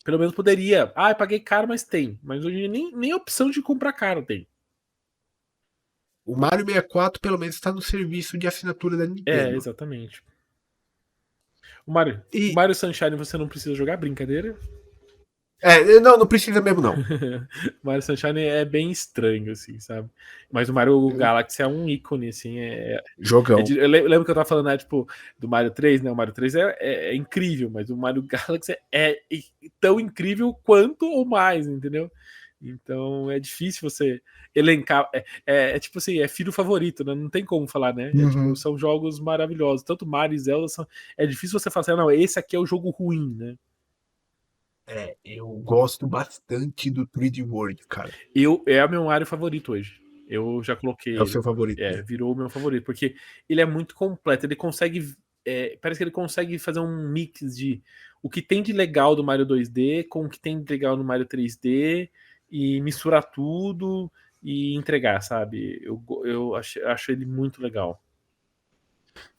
Pelo menos poderia. Eu paguei caro, mas tem. Mas hoje nem a opção de comprar caro tem. O Mario 64, pelo menos, está no serviço de assinatura da Nintendo. Exatamente. O Mario Sunshine você não precisa jogar, brincadeira? Não precisa mesmo, não. O Mario Sunshine é bem estranho, assim, sabe? Mas o Mario Galaxy é um ícone, assim. Jogão. Eu lembro que eu tava falando, né, tipo, do Mario 3, né? O Mario 3 é incrível, mas o Mario Galaxy é tão incrível quanto ou mais, entendeu? Então é difícil você elencar. Tipo assim, é filho favorito, né? Não tem como falar, né? Tipo, são jogos maravilhosos. Tanto Mario e Zelda é difícil você falar assim, não, esse aqui é o jogo ruim, né? Eu gosto bastante do 3D World, cara. É o meu Mario favorito hoje. Eu já coloquei. É o seu favorito? Virou o meu favorito, porque ele é muito completo. Ele consegue. Parece que ele consegue fazer um mix de o que tem de legal do Mario 2D com o que tem de legal no Mario 3D e misturar tudo e entregar, sabe? Eu acho ele muito legal.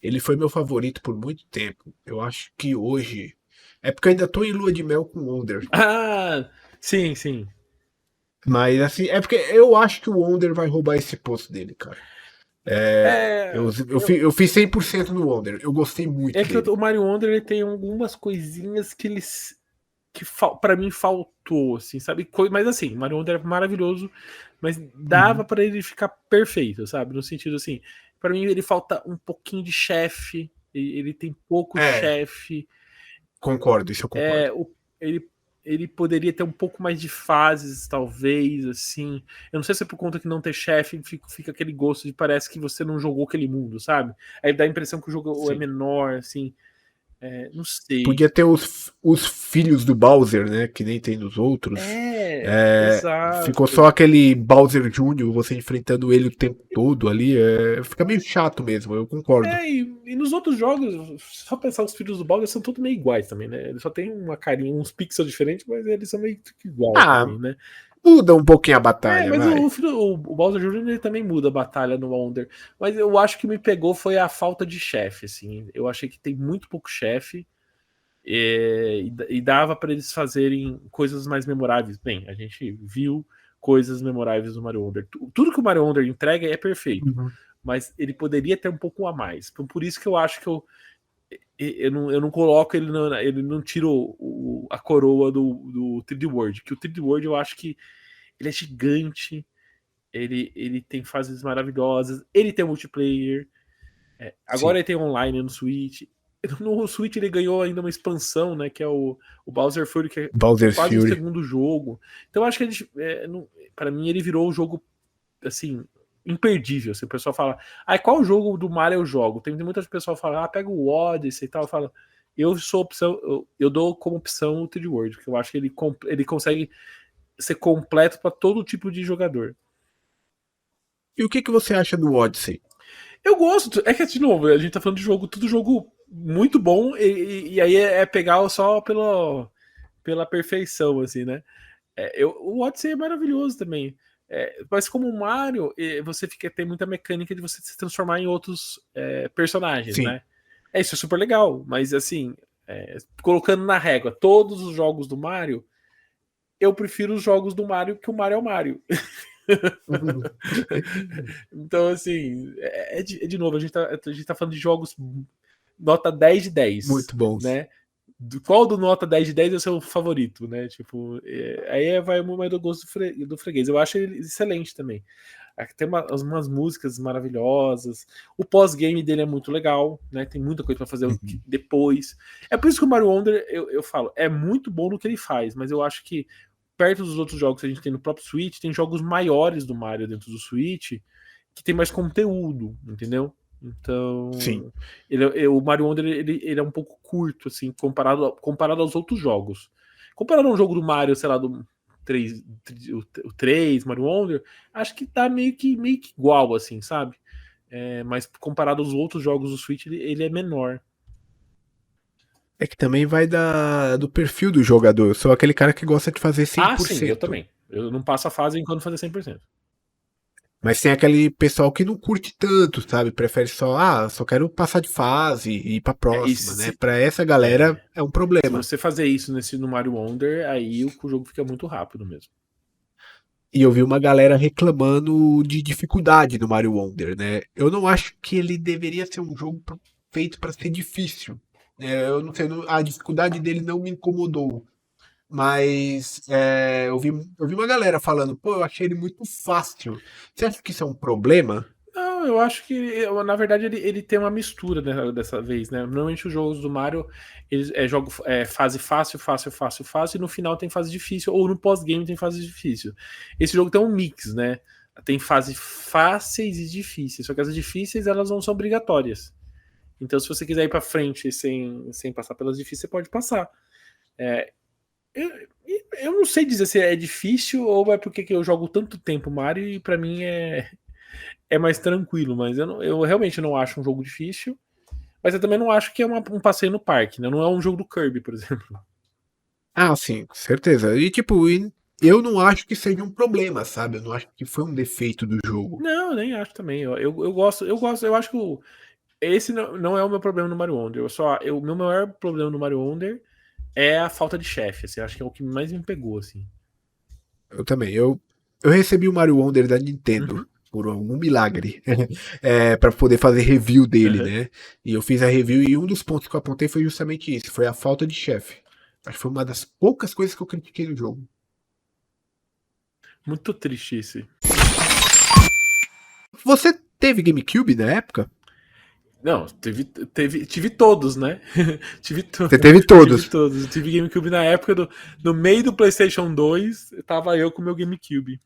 Ele foi meu favorito por muito tempo. Eu acho que hoje. É porque eu ainda tô em lua de mel com o Wonder. Sim, sim. Mas assim, é porque eu acho que o Wonder vai roubar esse posto dele, cara. Eu fiz 100% no Wonder. Eu gostei muito dele. Que o Mario Wonder ele tem algumas coisinhas que para mim faltou, assim, sabe? Mas assim, o Mario Wonder é maravilhoso, mas dava para ele ficar perfeito, sabe? No sentido assim, para mim ele falta um pouquinho de chefe, ele tem pouco chefe. Concordo, isso eu concordo. Ele poderia ter um pouco mais de fases, talvez, assim. Eu não sei se é por conta que não ter chefe fica aquele gosto de parece que você não jogou aquele mundo, sabe? Aí dá a impressão que o jogo é menor, assim. Não sei. Podia ter os filhos do Bowser, né? Que nem tem nos outros. Exato. Ficou só aquele Bowser Jr., você enfrentando ele o tempo todo ali. Fica meio chato mesmo, eu concordo. E nos outros jogos, só pensar os filhos do Bowser são todos meio iguais também, né? Eles só tem uma carinha, uns pixels diferentes, mas eles são meio iguais também, né? Muda um pouquinho a batalha, mas o Bowser Jr. ele também muda a batalha no Wonder. Mas eu acho que me pegou foi a falta de chefe, assim. Eu achei que tem muito pouco chefe e dava para eles fazerem coisas mais memoráveis. Bem, a gente viu coisas memoráveis do Mario Wonder. Tudo que o Mario Wonder entrega é perfeito, mas ele poderia ter um pouco a mais. Por isso que eu acho que eu não coloco ele não tiro a coroa do 3D World, que o 3D World eu acho que ele é gigante, ele tem fases maravilhosas, ele tem multiplayer, agora ele tem online no Switch. No Switch ele ganhou ainda uma expansão, né, que é o Bowser Fury, que é quase o segundo jogo. Então eu acho que para mim ele virou o jogo assim imperdível. Assim, o pessoal fala, qual jogo do Mario eu jogo? Tem muitas pessoas que falam, pega o Odyssey e tal. Eu falo, eu sou opção, eu dou como opção o 3D World, porque eu acho que ele consegue ser completo para todo tipo de jogador. E o que você acha do Odyssey? Eu gosto, é que de novo, a gente tá falando de jogo, tudo jogo muito bom, e aí é pegar só pela perfeição, assim, né? O Odyssey é maravilhoso também. Mas como o Mario, você tem muita mecânica de você se transformar em outros personagens, Sim. né? Isso é super legal, mas assim, colocando na régua todos os jogos do Mario, eu prefiro os jogos do Mario que o Mario é o Mario. Então, assim, de novo, a gente tá falando de jogos nota 10 de 10, Muito bons. né? Qual do nota 10 de 10 é o seu favorito, né? Tipo, aí vai muito do gosto do freguês. Eu acho ele excelente também. Tem umas músicas maravilhosas. O pós-game dele é muito legal, né? Tem muita coisa para fazer depois. É por isso que o Mario Wonder, eu falo, é muito bom no que ele faz, mas eu acho que perto dos outros jogos que a gente tem no próprio Switch, tem jogos maiores do Mario dentro do Switch que tem mais conteúdo, entendeu? Então, Sim. o Mario Wonder ele é um pouco curto, assim, comparado aos outros jogos. Comparado a um jogo do Mario, sei lá, do 3, o 3, Mario Wonder, acho que tá meio que igual, assim, sabe? Mas comparado aos outros jogos do Switch, ele é menor. É que também vai do perfil do jogador. Eu sou aquele cara que gosta de fazer 100%. Ah, sim, eu também. Eu não passo a fase enquanto fazer 100%. Mas tem aquele pessoal que não curte tanto, sabe? Prefere só quero passar de fase e ir pra próxima, né? Pra essa galera é um Se problema. você fazer isso no Mario Wonder, aí o jogo fica muito rápido mesmo. E eu vi uma galera reclamando de dificuldade no Mario Wonder, né? Eu não acho que ele deveria ser um jogo feito pra ser difícil. Eu não sei, a dificuldade dele não me incomodou. Mas eu vi uma galera falando, pô, eu achei ele muito fácil. Você acha que isso é um problema? Não, eu acho que, na verdade, ele tem uma mistura dessa vez, né? Normalmente os jogos do Mario, eles fase fácil, fácil, fácil, fácil, e no final tem fase difícil, ou no pós-game tem fase difícil. Esse jogo tem um mix, né? Tem fases fáceis e difíceis, só que as difíceis, elas não são obrigatórias. Então, se você quiser ir pra frente sem passar pelas difíceis, você pode passar. Eu não sei dizer se é difícil ou é porque eu jogo tanto tempo Mario e pra mim é mais tranquilo, mas eu realmente não acho um jogo difícil, mas eu também não acho que é um passeio no parque, né? Não é um jogo do Kirby, por exemplo. Ah, sim, com certeza. E tipo, eu não acho que seja um problema, sabe? Eu não acho que foi um defeito do jogo. Não, eu nem acho também. Eu gosto, eu acho que esse não é o meu problema no Mario Wonder. O meu maior problema no Mario Wonder é a falta de chefe, assim, acho que é o que mais me pegou, assim. Eu também. Eu recebi o Mario Wonder da Nintendo. Uhum. Por algum milagre. Para poder fazer review dele, Uhum. né? E eu fiz a review e um dos pontos que eu apontei foi justamente isso. Foi a falta de chefe. Acho que foi uma das poucas coisas que eu critiquei no jogo. Muito triste esse. Você teve GameCube na época? Não, tive todos, né? tive, Você teve tive todos. todos. Tive GameCube na época no meio do PlayStation 2, tava eu com o meu GameCube.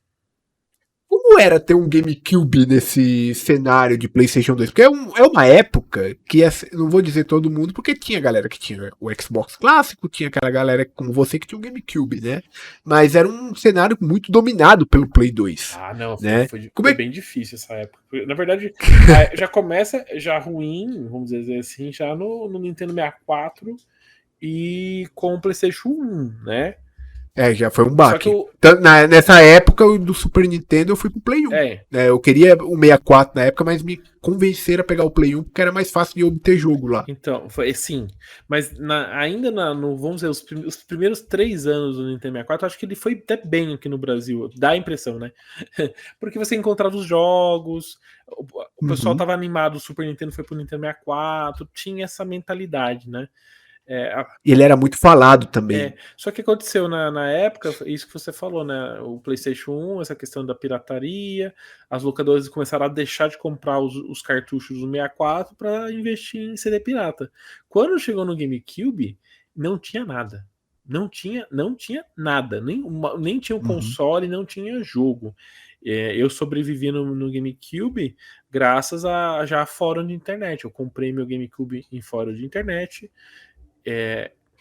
Como era ter um GameCube nesse cenário de PlayStation 2? Porque é uma época que, não vou dizer todo mundo, porque tinha galera que tinha o Xbox clássico, tinha aquela galera como você que tinha um GameCube, né? Mas era um cenário muito dominado pelo Play 2. Ah, não, né? foi bem difícil essa época. Na verdade, já começa já ruim, vamos dizer assim, já no Nintendo 64 e com o PlayStation 1, né? Já foi um Só que baque. Nessa época do Super Nintendo eu fui pro Play 1. Eu queria o 64 na época, mas me convenceram a pegar o Play 1 porque era mais fácil de obter jogo lá. Então, foi sim. Mas ainda vamos dizer, os primeiros 3 anos do Nintendo 64, acho que ele foi até bem aqui no Brasil. Dá a impressão, né? Porque você encontrava os jogos, o pessoal tava animado, o Super Nintendo foi pro Nintendo 64, tinha essa mentalidade, né? E ele era muito falado também. Só que aconteceu na época, isso que você falou, né? O PlayStation 1, essa questão da pirataria, as locadoras começaram a deixar de comprar os cartuchos do 64 para investir em CD pirata. Quando chegou no GameCube, não tinha nada. Não tinha nada. Nem tinha o console, não tinha jogo. Eu sobrevivi no GameCube graças a já fórum de internet. Eu comprei meu GameCube em fórum de internet.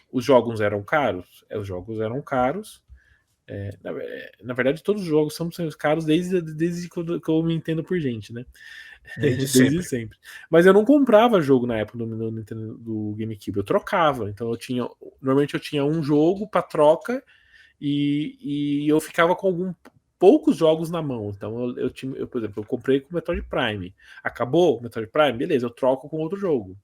Os jogos eram caros? Os jogos eram caros. Na verdade, todos os jogos são caros desde que eu me entendo por gente, né? Desde sempre. Mas eu não comprava jogo na época do Nintendo, do GameCube, eu trocava. Então normalmente eu tinha um jogo para troca e eu ficava com poucos jogos na mão. Então por exemplo, eu comprei com o Metroid Prime. Acabou o Metroid Prime? Beleza, eu troco com outro jogo.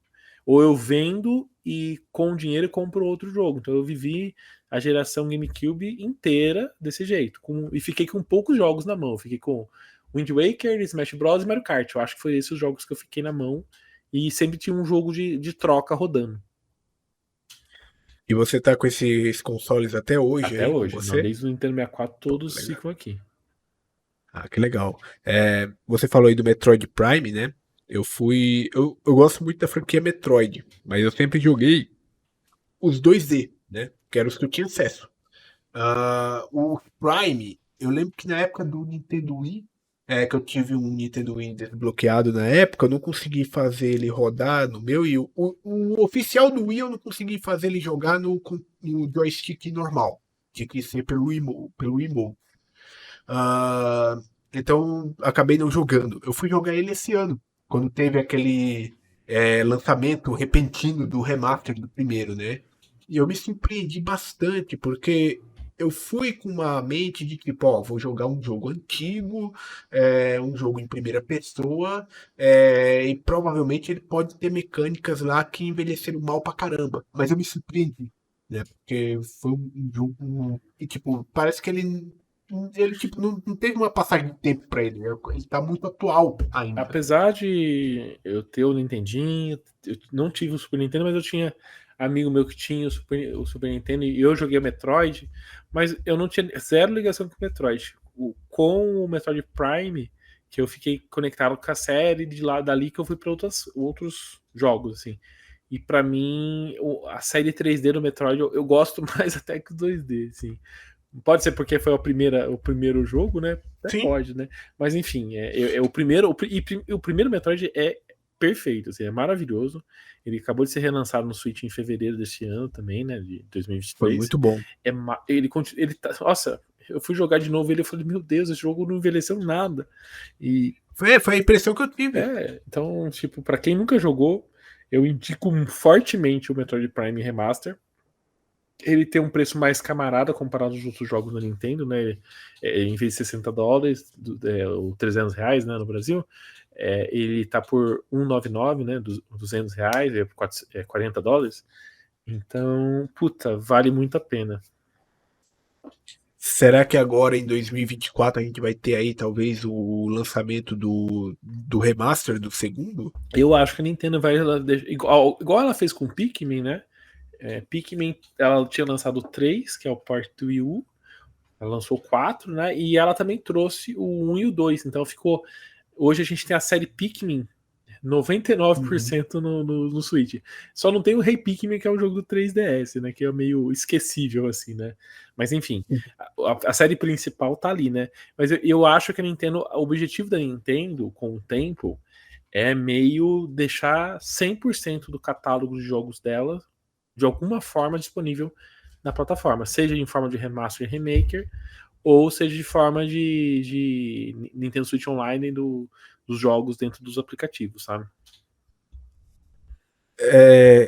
Ou eu vendo e com dinheiro eu compro outro jogo. Então eu vivi a geração GameCube inteira desse jeito. E fiquei com poucos jogos na mão. Eu fiquei com Wind Waker, Smash Bros e Mario Kart. Eu acho que foi esses os jogos que eu fiquei na mão. E sempre tinha um jogo de troca rodando. E você tá com esses consoles até hoje até aí hoje. com você? Não, desde o Nintendo 64 todos ficam aqui. Ah, que legal. Você falou aí do Metroid Prime, né? Eu gosto muito da franquia Metroid, mas eu sempre joguei os 2D, né? Que eram os que eu tinha acesso. O Prime, eu lembro que na época do Nintendo Wii, que eu tive um Nintendo Wii desbloqueado na época, eu não consegui fazer ele rodar no meu, e o oficial do Wii eu não consegui fazer ele jogar no joystick normal. Tinha que ser pelo Wiimote. Então acabei não jogando. Eu fui jogar ele esse ano, quando teve aquele lançamento repentino do remaster do primeiro, né? E eu me surpreendi bastante, porque eu fui com uma mente de tipo, ó, vou jogar um jogo antigo, um jogo em primeira pessoa, e provavelmente ele pode ter mecânicas lá que envelheceram mal pra caramba. Mas eu me surpreendi, né? Porque foi um jogo que, tipo, parece que ele tipo, não teve uma passagem de tempo pra ele. Ele tá muito atual ainda. Apesar de eu ter o Nintendinho, eu não tive o Super Nintendo, mas eu tinha amigo meu que tinha o Super Nintendo e eu joguei o Metroid, mas eu não tinha zero ligação com o Metroid. Com o Metroid Prime, que eu fiquei conectado com a série, dali que eu fui para outros jogos, assim. E para mim, a série 3D do Metroid eu gosto mais até que o 2D, assim. Pode ser porque foi o primeiro jogo, né? Até pode, né? Mas enfim, o primeiro Metroid é perfeito, assim, é maravilhoso. Ele acabou de ser relançado no Switch em fevereiro deste ano também, né? De 2023. Foi muito bom. Nossa, eu fui jogar de novo ele e falei, meu Deus, esse jogo não envelheceu nada. E foi a impressão que eu tive. Então, tipo, para quem nunca jogou, eu indico fortemente o Metroid Prime Remaster. Ele tem um preço mais camarada comparado aos outros jogos da Nintendo, né? Em vez de $60, ou R$300, né, no Brasil, ele tá por $199, né? R$200, $40. Então, puta, vale muito a pena. Será que agora em 2024 a gente vai ter aí talvez o lançamento do remaster do segundo? Eu acho que a Nintendo vai igual ela fez com o Pikmin, né? Pikmin, ela tinha lançado 3, que é o port do Wii U. Ela lançou 4, né? E ela também trouxe o 1 e o 2. Então ficou. Hoje a gente tem a série Pikmin 99% no Switch. Só não tem o Rei Pikmin, que é o jogo do 3DS, né? Que é meio esquecível, assim, né? Mas enfim, a série principal tá ali, né? Mas eu acho que a Nintendo, o objetivo da Nintendo, com o tempo, é meio deixar 100% do catálogo de jogos dela de alguma forma disponível na plataforma, seja em forma de remaster e remaker, ou seja de forma de Nintendo Switch Online dos jogos dentro dos aplicativos, sabe?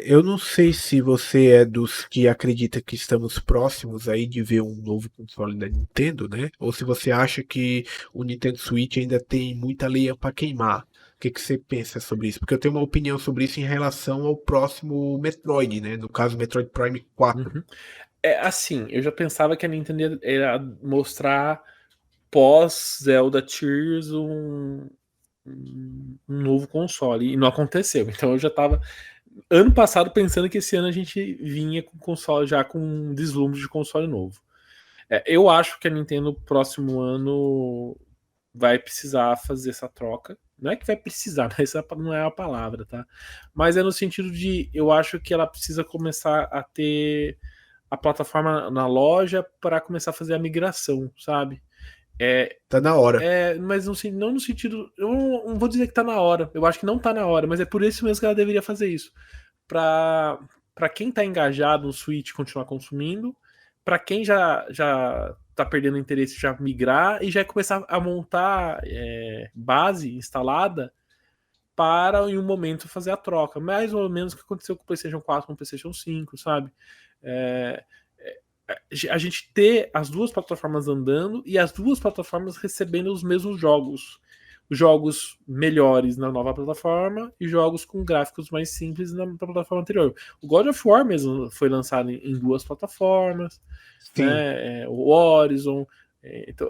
Eu não sei se você é dos que acredita que estamos próximos aí de ver um novo console da Nintendo, né? Ou se você acha que o Nintendo Switch ainda tem muita lenha para queimar. O que você pensa sobre isso? Porque eu tenho uma opinião sobre isso em relação ao próximo Metroid, né? No caso, Metroid Prime 4. Assim, eu já pensava que a Nintendo ia mostrar pós-Zelda Tears um novo console, e não aconteceu. Então eu já tava ano passado pensando que esse ano a gente vinha com console já com um deslumbre de console novo. Eu acho que a Nintendo próximo ano vai precisar fazer essa troca. Não é que vai precisar, essa não é a palavra, tá? Mas é no sentido de eu acho que ela precisa começar a ter a plataforma na loja para começar a fazer a migração, sabe? Tá na hora. Mas não no sentido. Eu não vou dizer que tá na hora. Eu acho que não tá na hora, mas é por isso mesmo que ela deveria fazer isso. Pra quem tá engajado no Switch continuar consumindo, pra quem já tá perdendo interesse já migrar e já começar a montar base instalada para em um momento fazer a troca, mais ou menos o que aconteceu com o PlayStation 4 com o PlayStation 5, sabe? A gente ter as duas plataformas andando e as duas plataformas recebendo os mesmos jogos melhores na nova plataforma e jogos com gráficos mais simples na plataforma anterior. O God of War mesmo foi lançado em duas plataformas, né? O Horizon, então,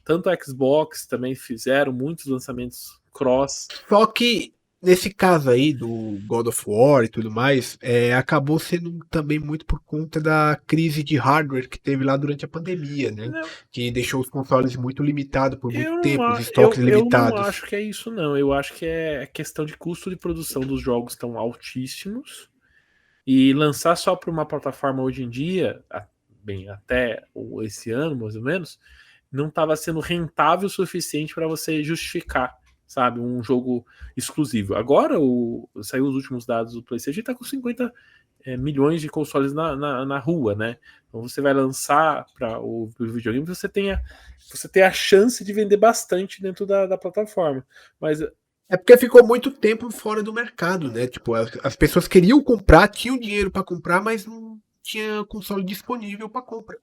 tanto a Xbox também fizeram muitos lançamentos cross. Só que nesse caso aí do God of War e tudo mais, acabou sendo também muito por conta da crise de hardware que teve lá durante a pandemia, né? Não. Que deixou os consoles muito limitados por muito tempo, os estoques limitados. Eu não acho que é isso, não. Eu acho que é questão de custo de produção dos jogos estão altíssimos e lançar só para uma plataforma hoje em dia, até esse ano, mais ou menos, não estava sendo rentável o suficiente para você justificar, sabe, um jogo exclusivo. Agora saiu os últimos dados do PlayStation e está com 50 milhões de consoles na rua, né? Então você vai lançar para o videogame, você tem a chance de vender bastante dentro da plataforma. Mas é porque ficou muito tempo fora do mercado, né? Tipo, as pessoas queriam comprar, tinham dinheiro para comprar, mas não tinha console disponível para compra.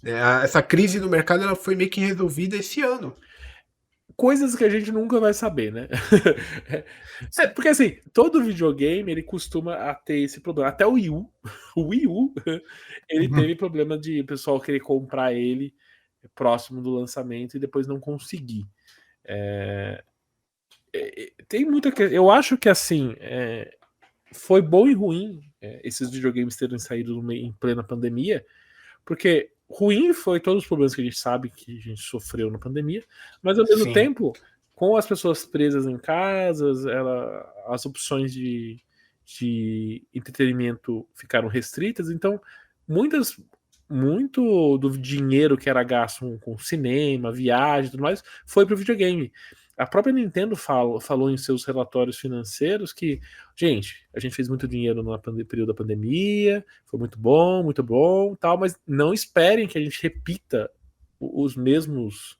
Essa crise no mercado ela foi meio que resolvida esse ano. Coisas que a gente nunca vai saber, né? Porque assim, todo videogame ele costuma ter esse problema. Até o Wii U, ele teve problema de o pessoal querer comprar ele próximo do lançamento e depois não conseguir. Tem muita. Eu acho que assim foi bom e ruim esses videogames terem saído em plena pandemia, porque ruim foi todos os problemas que a gente sabe que a gente sofreu na pandemia, mas ao mesmo tempo, com as pessoas presas em casa, as opções de entretenimento ficaram restritas, então muito do dinheiro que era gasto com cinema, viagem e tudo mais, foi para o videogame. A própria Nintendo falou em seus relatórios financeiros que, gente, a gente fez muito dinheiro no período da pandemia, foi muito bom, tal, mas não esperem que a gente repita os mesmos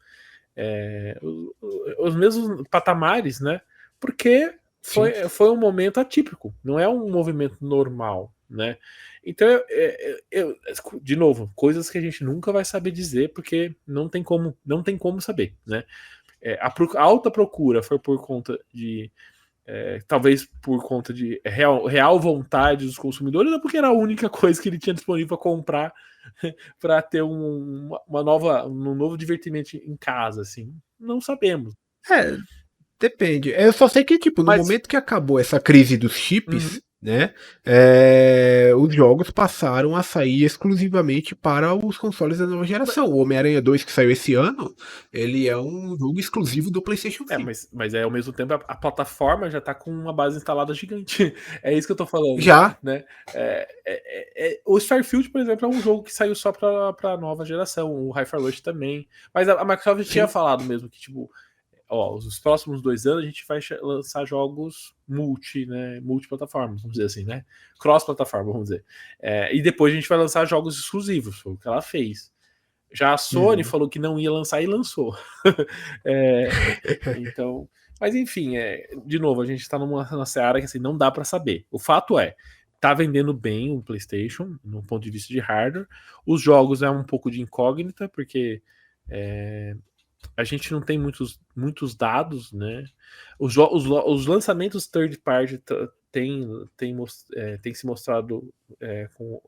patamares, né? Porque foi um momento atípico, não é um movimento normal, né? Então, de novo, coisas que a gente nunca vai saber dizer, porque não tem como saber, né? A alta procura foi por conta de talvez por conta de real vontade dos consumidores, ou porque era a única coisa que ele tinha disponível para comprar para ter um novo divertimento em casa, assim. Não sabemos. Depende. Eu só sei que, tipo, no momento que acabou essa crise dos chips, né, os jogos passaram a sair exclusivamente para os consoles da nova geração. O Homem-Aranha 2 que saiu esse ano, ele é um jogo exclusivo do PlayStation 5. Mas ao mesmo tempo a plataforma já tá com uma base instalada gigante. É isso que eu tô falando. Já. Né? O Starfield, por exemplo, é um jogo que saiu só pra nova geração. O Hi-Fi Rush também. Mas a Microsoft tinha falado mesmo que, tipo, os próximos 2 anos a gente vai lançar jogos multiplataformas, vamos dizer assim, né? Cross-plataforma, vamos dizer. E depois a gente vai lançar jogos exclusivos, foi o que ela fez. Já a Sony falou que não ia lançar e lançou. Então, mas enfim, de novo, a gente está numa seara que assim, não dá para saber. O fato tá vendendo bem o PlayStation, no ponto de vista de hardware. Os jogos é um pouco de incógnita, porque a gente não tem muitos dados, né? Os lançamentos third party tem se mostrado com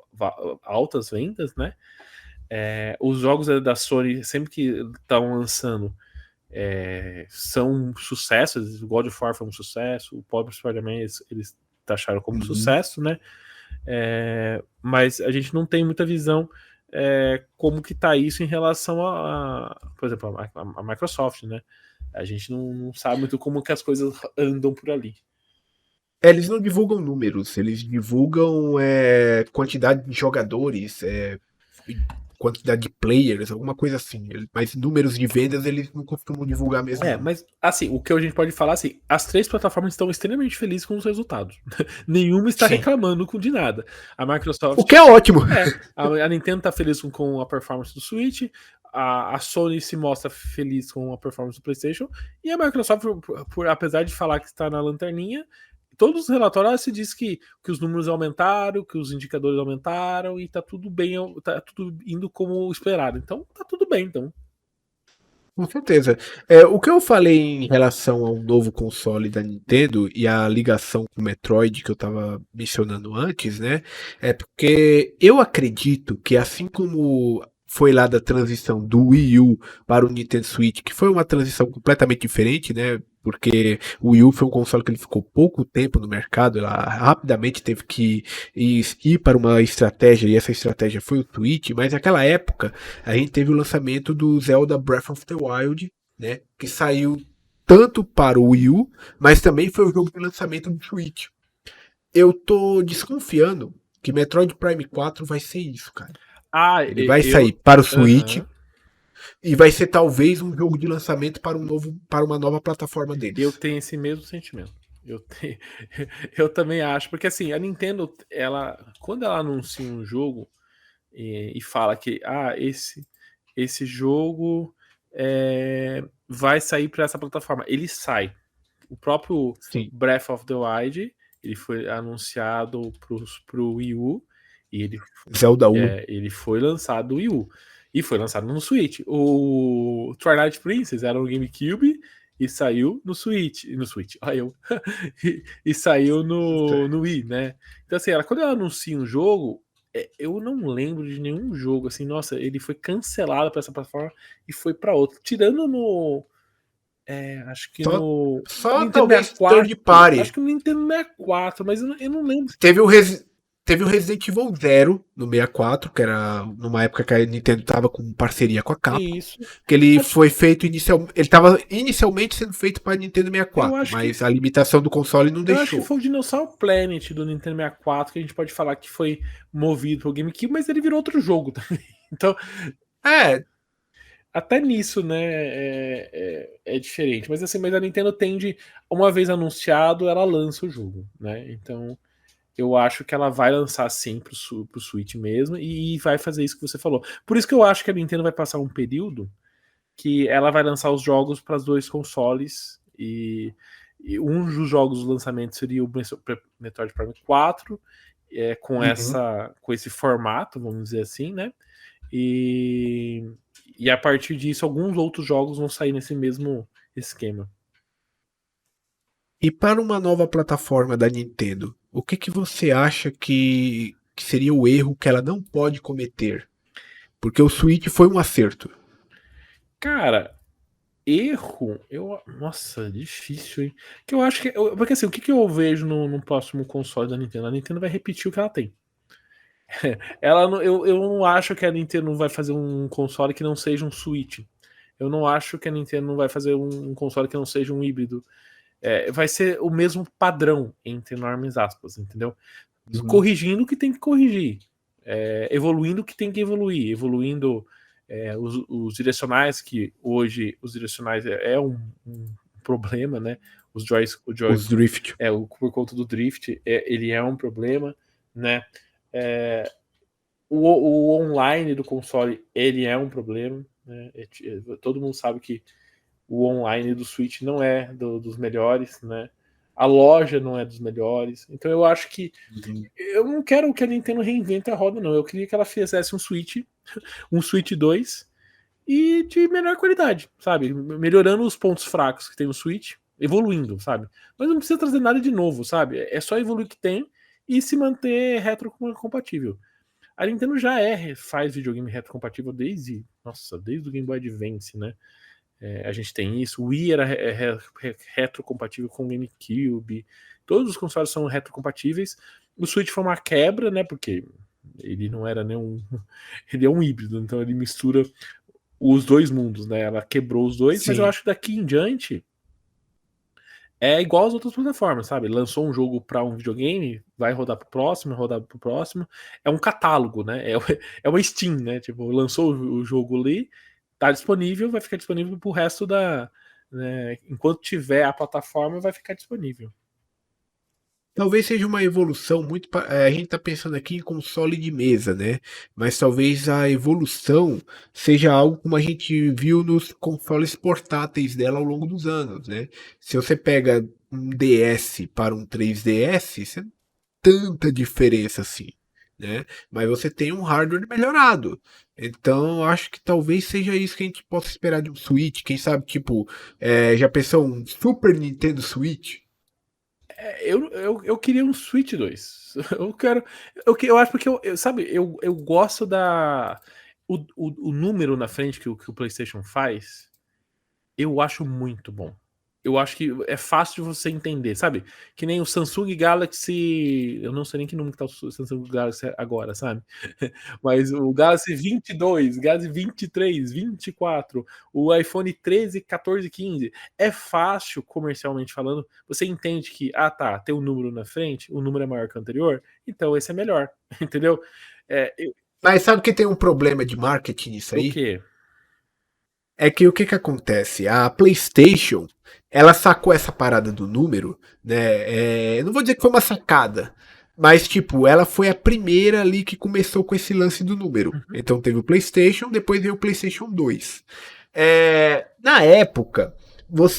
altas vendas, né? Os jogos da Sony, sempre que estão lançando, são sucessos. O God of War foi um sucesso, o próprio Spider-Man eles taxaram como sucesso, né? Mas a gente não tem muita visão como que tá isso em relação por exemplo, a Microsoft, né? A gente não sabe muito como que as coisas andam por ali. Eles não divulgam números, eles divulgam quantidade de jogadores, quantidade de players, alguma coisa assim. Mas números de vendas eles não costumam divulgar mesmo. Mas assim, o que a gente pode falar assim, as 3 plataformas estão extremamente felizes com os resultados. Nenhuma está reclamando de nada. A Microsoft... O que é ótimo. A Nintendo está feliz com a performance do Switch, a Sony se mostra feliz com a performance do PlayStation e a Microsoft, apesar de falar que está na lanterninha, todos os relatórios se diz que os números aumentaram, que os indicadores aumentaram e tá tudo bem, tá tudo indo como esperado. Então tá tudo bem, então. Com certeza. O que eu falei em relação ao novo console da Nintendo e a ligação com o Metroid que eu estava mencionando antes, né? É porque eu acredito que assim como foi lá da transição do Wii U para o Nintendo Switch, que foi uma transição completamente diferente, né? Porque o Wii U foi um console que ele ficou pouco tempo no mercado, ela rapidamente teve que ir para uma estratégia, e essa estratégia foi o Switch, mas naquela época a gente teve o lançamento do Zelda Breath of the Wild, né? Que saiu tanto para o Wii U, mas também foi o jogo de lançamento do Switch. Eu tô desconfiando que Metroid Prime 4 vai ser isso, cara. Ele vai sair para o Switch e vai ser talvez um jogo de lançamento para uma nova plataforma deles. Eu tenho esse mesmo sentimento. Eu também acho, porque assim, a Nintendo, quando ela anuncia um jogo e fala que esse jogo vai sair para essa plataforma, ele sai. O próprio Breath of the Wild, ele foi anunciado pro Wii U e Zelda 1. Ele foi lançado no Wii U e foi lançado no Switch. O Twilight Princess era no GameCube e saiu no Switch. E saiu no Wii, né? Então, assim, quando ela anuncia um jogo, eu não lembro de nenhum jogo assim, nossa, ele foi cancelado para essa plataforma e foi para outra. Tirando no. Acho que no Nintendo talvez 64, third party. Acho que no Nintendo 64, mas eu não lembro. Teve o Resident Evil 0 no 64, que era numa época que a Nintendo tava com parceria com a Capcom. Isso. Que ele foi feito inicialmente. Ele tava inicialmente sendo feito para Nintendo 64, mas a limitação do console não deixou. Eu acho que foi o Dinosaur Planet do Nintendo 64, que a gente pode falar que foi movido pro GameCube, mas ele virou outro jogo também. Então. Até nisso, né, é diferente. Mas assim, a Nintendo tende, uma vez anunciado, ela lança o jogo, né? Então, eu acho que ela vai lançar sim pro Switch mesmo e vai fazer isso que você falou. Por isso que eu acho que a Nintendo vai passar um período que ela vai lançar os jogos para os dois consoles e um dos jogos do lançamento seria o Metroid Prime 4, com esse formato, vamos dizer assim, né? E a partir disso, alguns outros jogos vão sair nesse mesmo esquema. E para uma nova plataforma da Nintendo, o que você acha que seria o erro que ela não pode cometer? Porque o Switch foi um acerto. Cara, erro, nossa, difícil, hein? Que eu acho que, porque assim, o que eu vejo no próximo console da Nintendo? A Nintendo vai repetir o que ela tem. Eu não acho que a Nintendo vai fazer um console que não seja um Switch. Eu não acho que a Nintendo não vai fazer um console que não seja um híbrido. Vai ser o mesmo padrão, entre enormes aspas, entendeu? Corrigindo o que tem que corrigir, evoluindo o que tem que evoluir, evoluindo os direcionais, que hoje os direcionais é um problema, né? Os Drift. Por conta do Drift, ele é um problema, né? O online do console, ele é um problema, né? Todo mundo sabe que o online do Switch não é dos melhores, né? A loja não é dos melhores. Então eu acho que eu não quero que a Nintendo reinvente a roda, não. Eu queria que ela fizesse um Switch 2 e de melhor qualidade, sabe? Melhorando os pontos fracos que tem no Switch, evoluindo, sabe? Mas não precisa trazer nada de novo, sabe? É só evoluir o que tem e se manter retrocompatível. A Nintendo já faz videogame retrocompatível desde o Game Boy Advance, né? A gente tem isso. O Wii era retrocompatível com o GameCube. Todos os consoles são retrocompatíveis. O Switch foi uma quebra, né? Porque ele não era nenhum. Ele é um híbrido, então ele mistura os dois mundos, né? Ela quebrou os dois, mas eu acho que daqui em diante é igual às outras plataformas, sabe? Lançou um jogo para um videogame, vai rodar pro próximo, É um catálogo, né? É uma Steam, né? Tipo, lançou o jogo ali, tá disponível, vai ficar disponível pro resto da. Né? Enquanto tiver a plataforma, vai ficar disponível. talvez seja uma evolução muito. A gente está pensando aqui em console de mesa, né? Mas talvez a evolução seja algo como a gente viu nos consoles portáteis dela ao longo dos anos, né? Se você pega um DS para um 3DS, você não tem tanta diferença assim, né? Mas você tem um hardware melhorado. Então, acho que talvez seja isso que a gente possa esperar de um Switch. Quem sabe, tipo, já pensou um Super Nintendo Switch? Eu queria um Switch 2. Eu quero. Eu acho porque sabe, eu gosto da. O número na frente que o PlayStation faz, eu acho muito bom. Eu acho que é fácil de você entender, sabe? Que nem o Samsung Galaxy. Eu não sei nem que número que tá o Samsung Galaxy agora, sabe? Mas o Galaxy 22, Galaxy 23, 24, o iPhone 13, 14, 15. É fácil, comercialmente falando. Você entende que, tá, tem um número na frente, o número é maior que o anterior, então esse é melhor, entendeu? Mas sabe que tem um problema de marketing nisso O aí? quê? É que o que acontece? A PlayStation, ela sacou essa parada do número, né? Não vou dizer que foi uma sacada, mas tipo, ela foi a primeira ali que começou com esse lance do número. Então teve o PlayStation, depois veio o PlayStation 2. Na época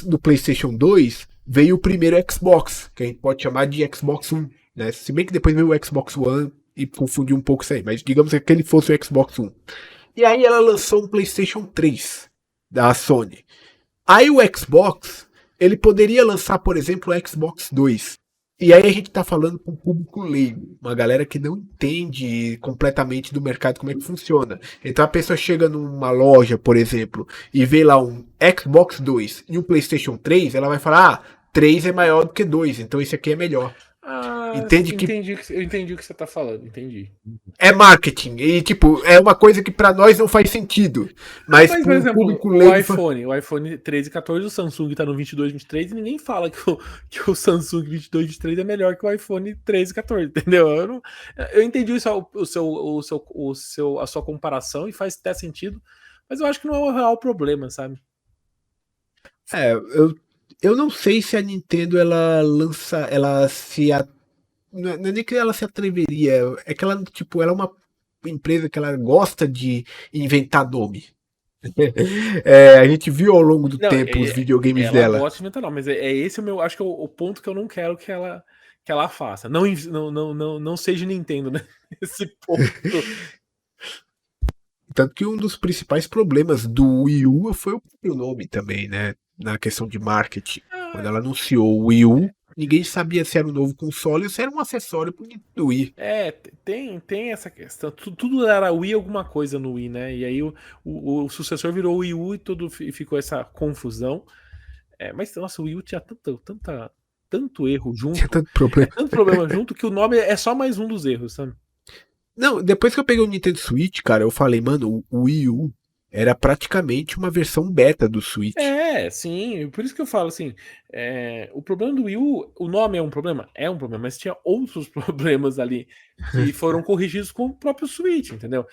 do PlayStation 2, veio o primeiro Xbox, que a gente pode chamar de Xbox One, né? Se bem que depois veio o Xbox One e confundiu um pouco isso aí, mas digamos que aquele fosse o Xbox One. E aí ela lançou um PlayStation 3 da Sony. Aí o Xbox, ele poderia lançar, por exemplo, o Xbox 2. E aí a gente tá falando com um público leigo, uma galera que não entende completamente do mercado como é que funciona. Então a pessoa chega numa loja, por exemplo, e vê lá um Xbox 2 e um PlayStation 3, ela vai falar: "3 é maior do que 2, então esse aqui é melhor". Entende que Eu entendi o que você tá falando, entendi. é marketing e tipo, é uma coisa que para nós não faz sentido, mas Mas, para por um exemplo, público o leigo iPhone 13 e 14, o Samsung tá no 22, 23 e ninguém fala que o Samsung 22, 23 é melhor que o iPhone 13 e 14, entendeu? Eu entendi a sua comparação e faz até sentido, mas eu acho que não é o real problema, sabe? eu não sei se a Nintendo ela lança, não é nem que ela se atreveria, é que ela tipo, ela é uma empresa que ela gosta de inventar nome. A gente viu ao longo do Não, tempo os videogames ela dela. gosta de inventar, não, mas é esse o meu, acho que é o ponto que eu não quero que ela faça. Não seja Nintendo, né? Esse ponto. Tanto que um dos principais problemas do Wii U foi o próprio nome também, né? Na questão de marketing. Quando ela anunciou o Wii U, ninguém sabia se era um novo console ou se era um acessório pro Nintendo Wii. Tem essa questão. Tudo era Wii alguma coisa no Wii, né? E aí o sucessor virou o Wii U e ficou essa confusão. Mas, nossa, o Wii U tinha tanto erro Tinha junto, tanto problema. tanto problema junto, que o nome é só mais um dos erros, sabe? Não, depois que eu peguei o Nintendo Switch, cara, eu falei, mano, o Wii U era praticamente uma versão beta do Switch. Sim, por isso que eu falo assim, o problema do Wii U, o nome é um problema? É um problema, mas tinha outros problemas ali que foram corrigidos com o próprio Switch, entendeu?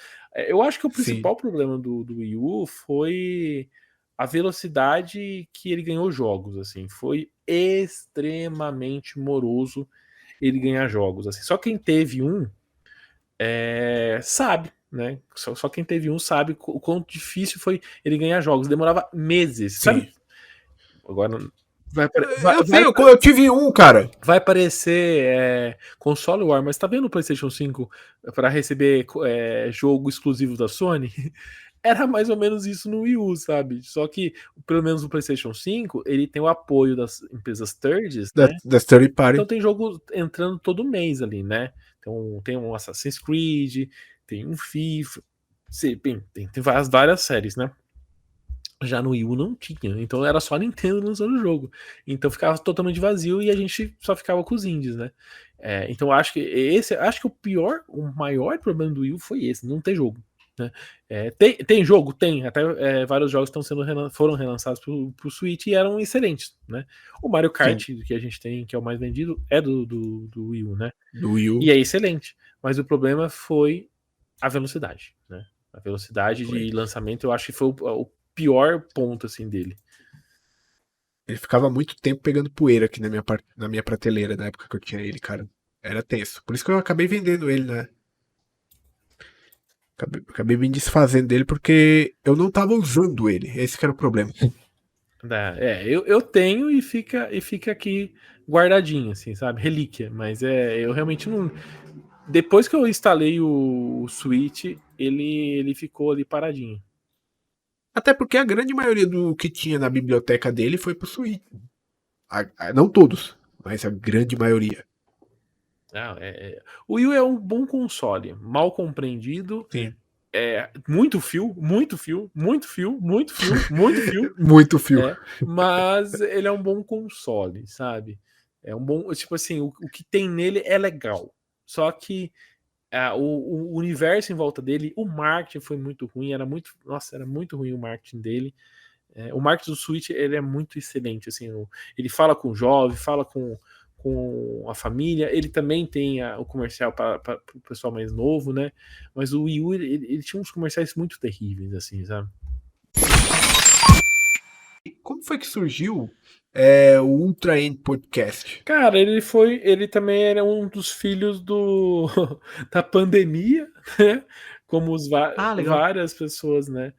Eu acho que o Sim. principal problema do Wii U foi a velocidade que ele ganhou jogos, assim, foi extremamente moroso ele ganhar jogos, assim. Só quem teve um sabe, né? Só quem teve um sabe o quão difícil foi ele ganhar jogos. Demorava meses, sabe? Sim. Agora Eu sei, eu tive um, cara. vai aparecer console War, mas tá vendo o PlayStation 5 para receber jogo exclusivo da Sony? Era mais ou menos isso no Wii U, sabe? Só que, pelo menos no PlayStation 5, ele tem o apoio das empresas thirds, né? Da Story Party. Então tem jogo entrando todo mês ali, né? Então tem um Assassin's Creed, tem um FIFA, tem várias séries, né? Já no Wii U não tinha, então era só a Nintendo lançando o jogo. Então ficava totalmente vazio e a gente só ficava com os indies, né? Então acho que o maior problema do Wii U foi esse, não ter jogo. Né? Tem jogo? Tem. Até vários jogos foram relançados pro Switch e eram excelentes, né? O Mario Kart, que a gente tem, que é o mais vendido, é do Wii U, né? Do Wii U. E é excelente. Mas o problema foi a velocidade, né? A velocidade de lançamento, eu acho que foi o pior ponto, assim, dele. Ele ficava muito tempo pegando poeira aqui na minha prateleira na época que eu tinha ele, cara. Era tenso. Por isso que eu acabei vendendo ele, né? Acabei me desfazendo dele porque eu não tava usando ele. Esse que era o problema. Eu tenho e fica aqui guardadinho, assim, sabe? Relíquia. Mas eu realmente não. Depois que eu instalei o Switch, ele ficou ali paradinho. Até porque a grande maioria do que tinha na biblioteca dele foi pro Switch. Não todos, mas a grande maioria. O Wii U é um bom console, mal compreendido. Sim. Muito fio, muito fio, muito fio, muito fio, muito fio. Muito fio. Mas ele é um bom console, sabe? É um bom. Tipo assim, o que tem nele é legal. Só que o universo em volta dele, o marketing foi muito ruim, era muito ruim o marketing dele. O marketing do Switch ele é muito excelente, assim, ele fala com o jovem, fala com a família, ele também tem o comercial para o pessoal mais novo, né? Mas o Wii U ele tinha uns comerciais muito terríveis, assim, sabe? Como foi que surgiu o Ultra N Podcast? Cara, ele também era um dos filhos da pandemia, né? Como várias pessoas, né?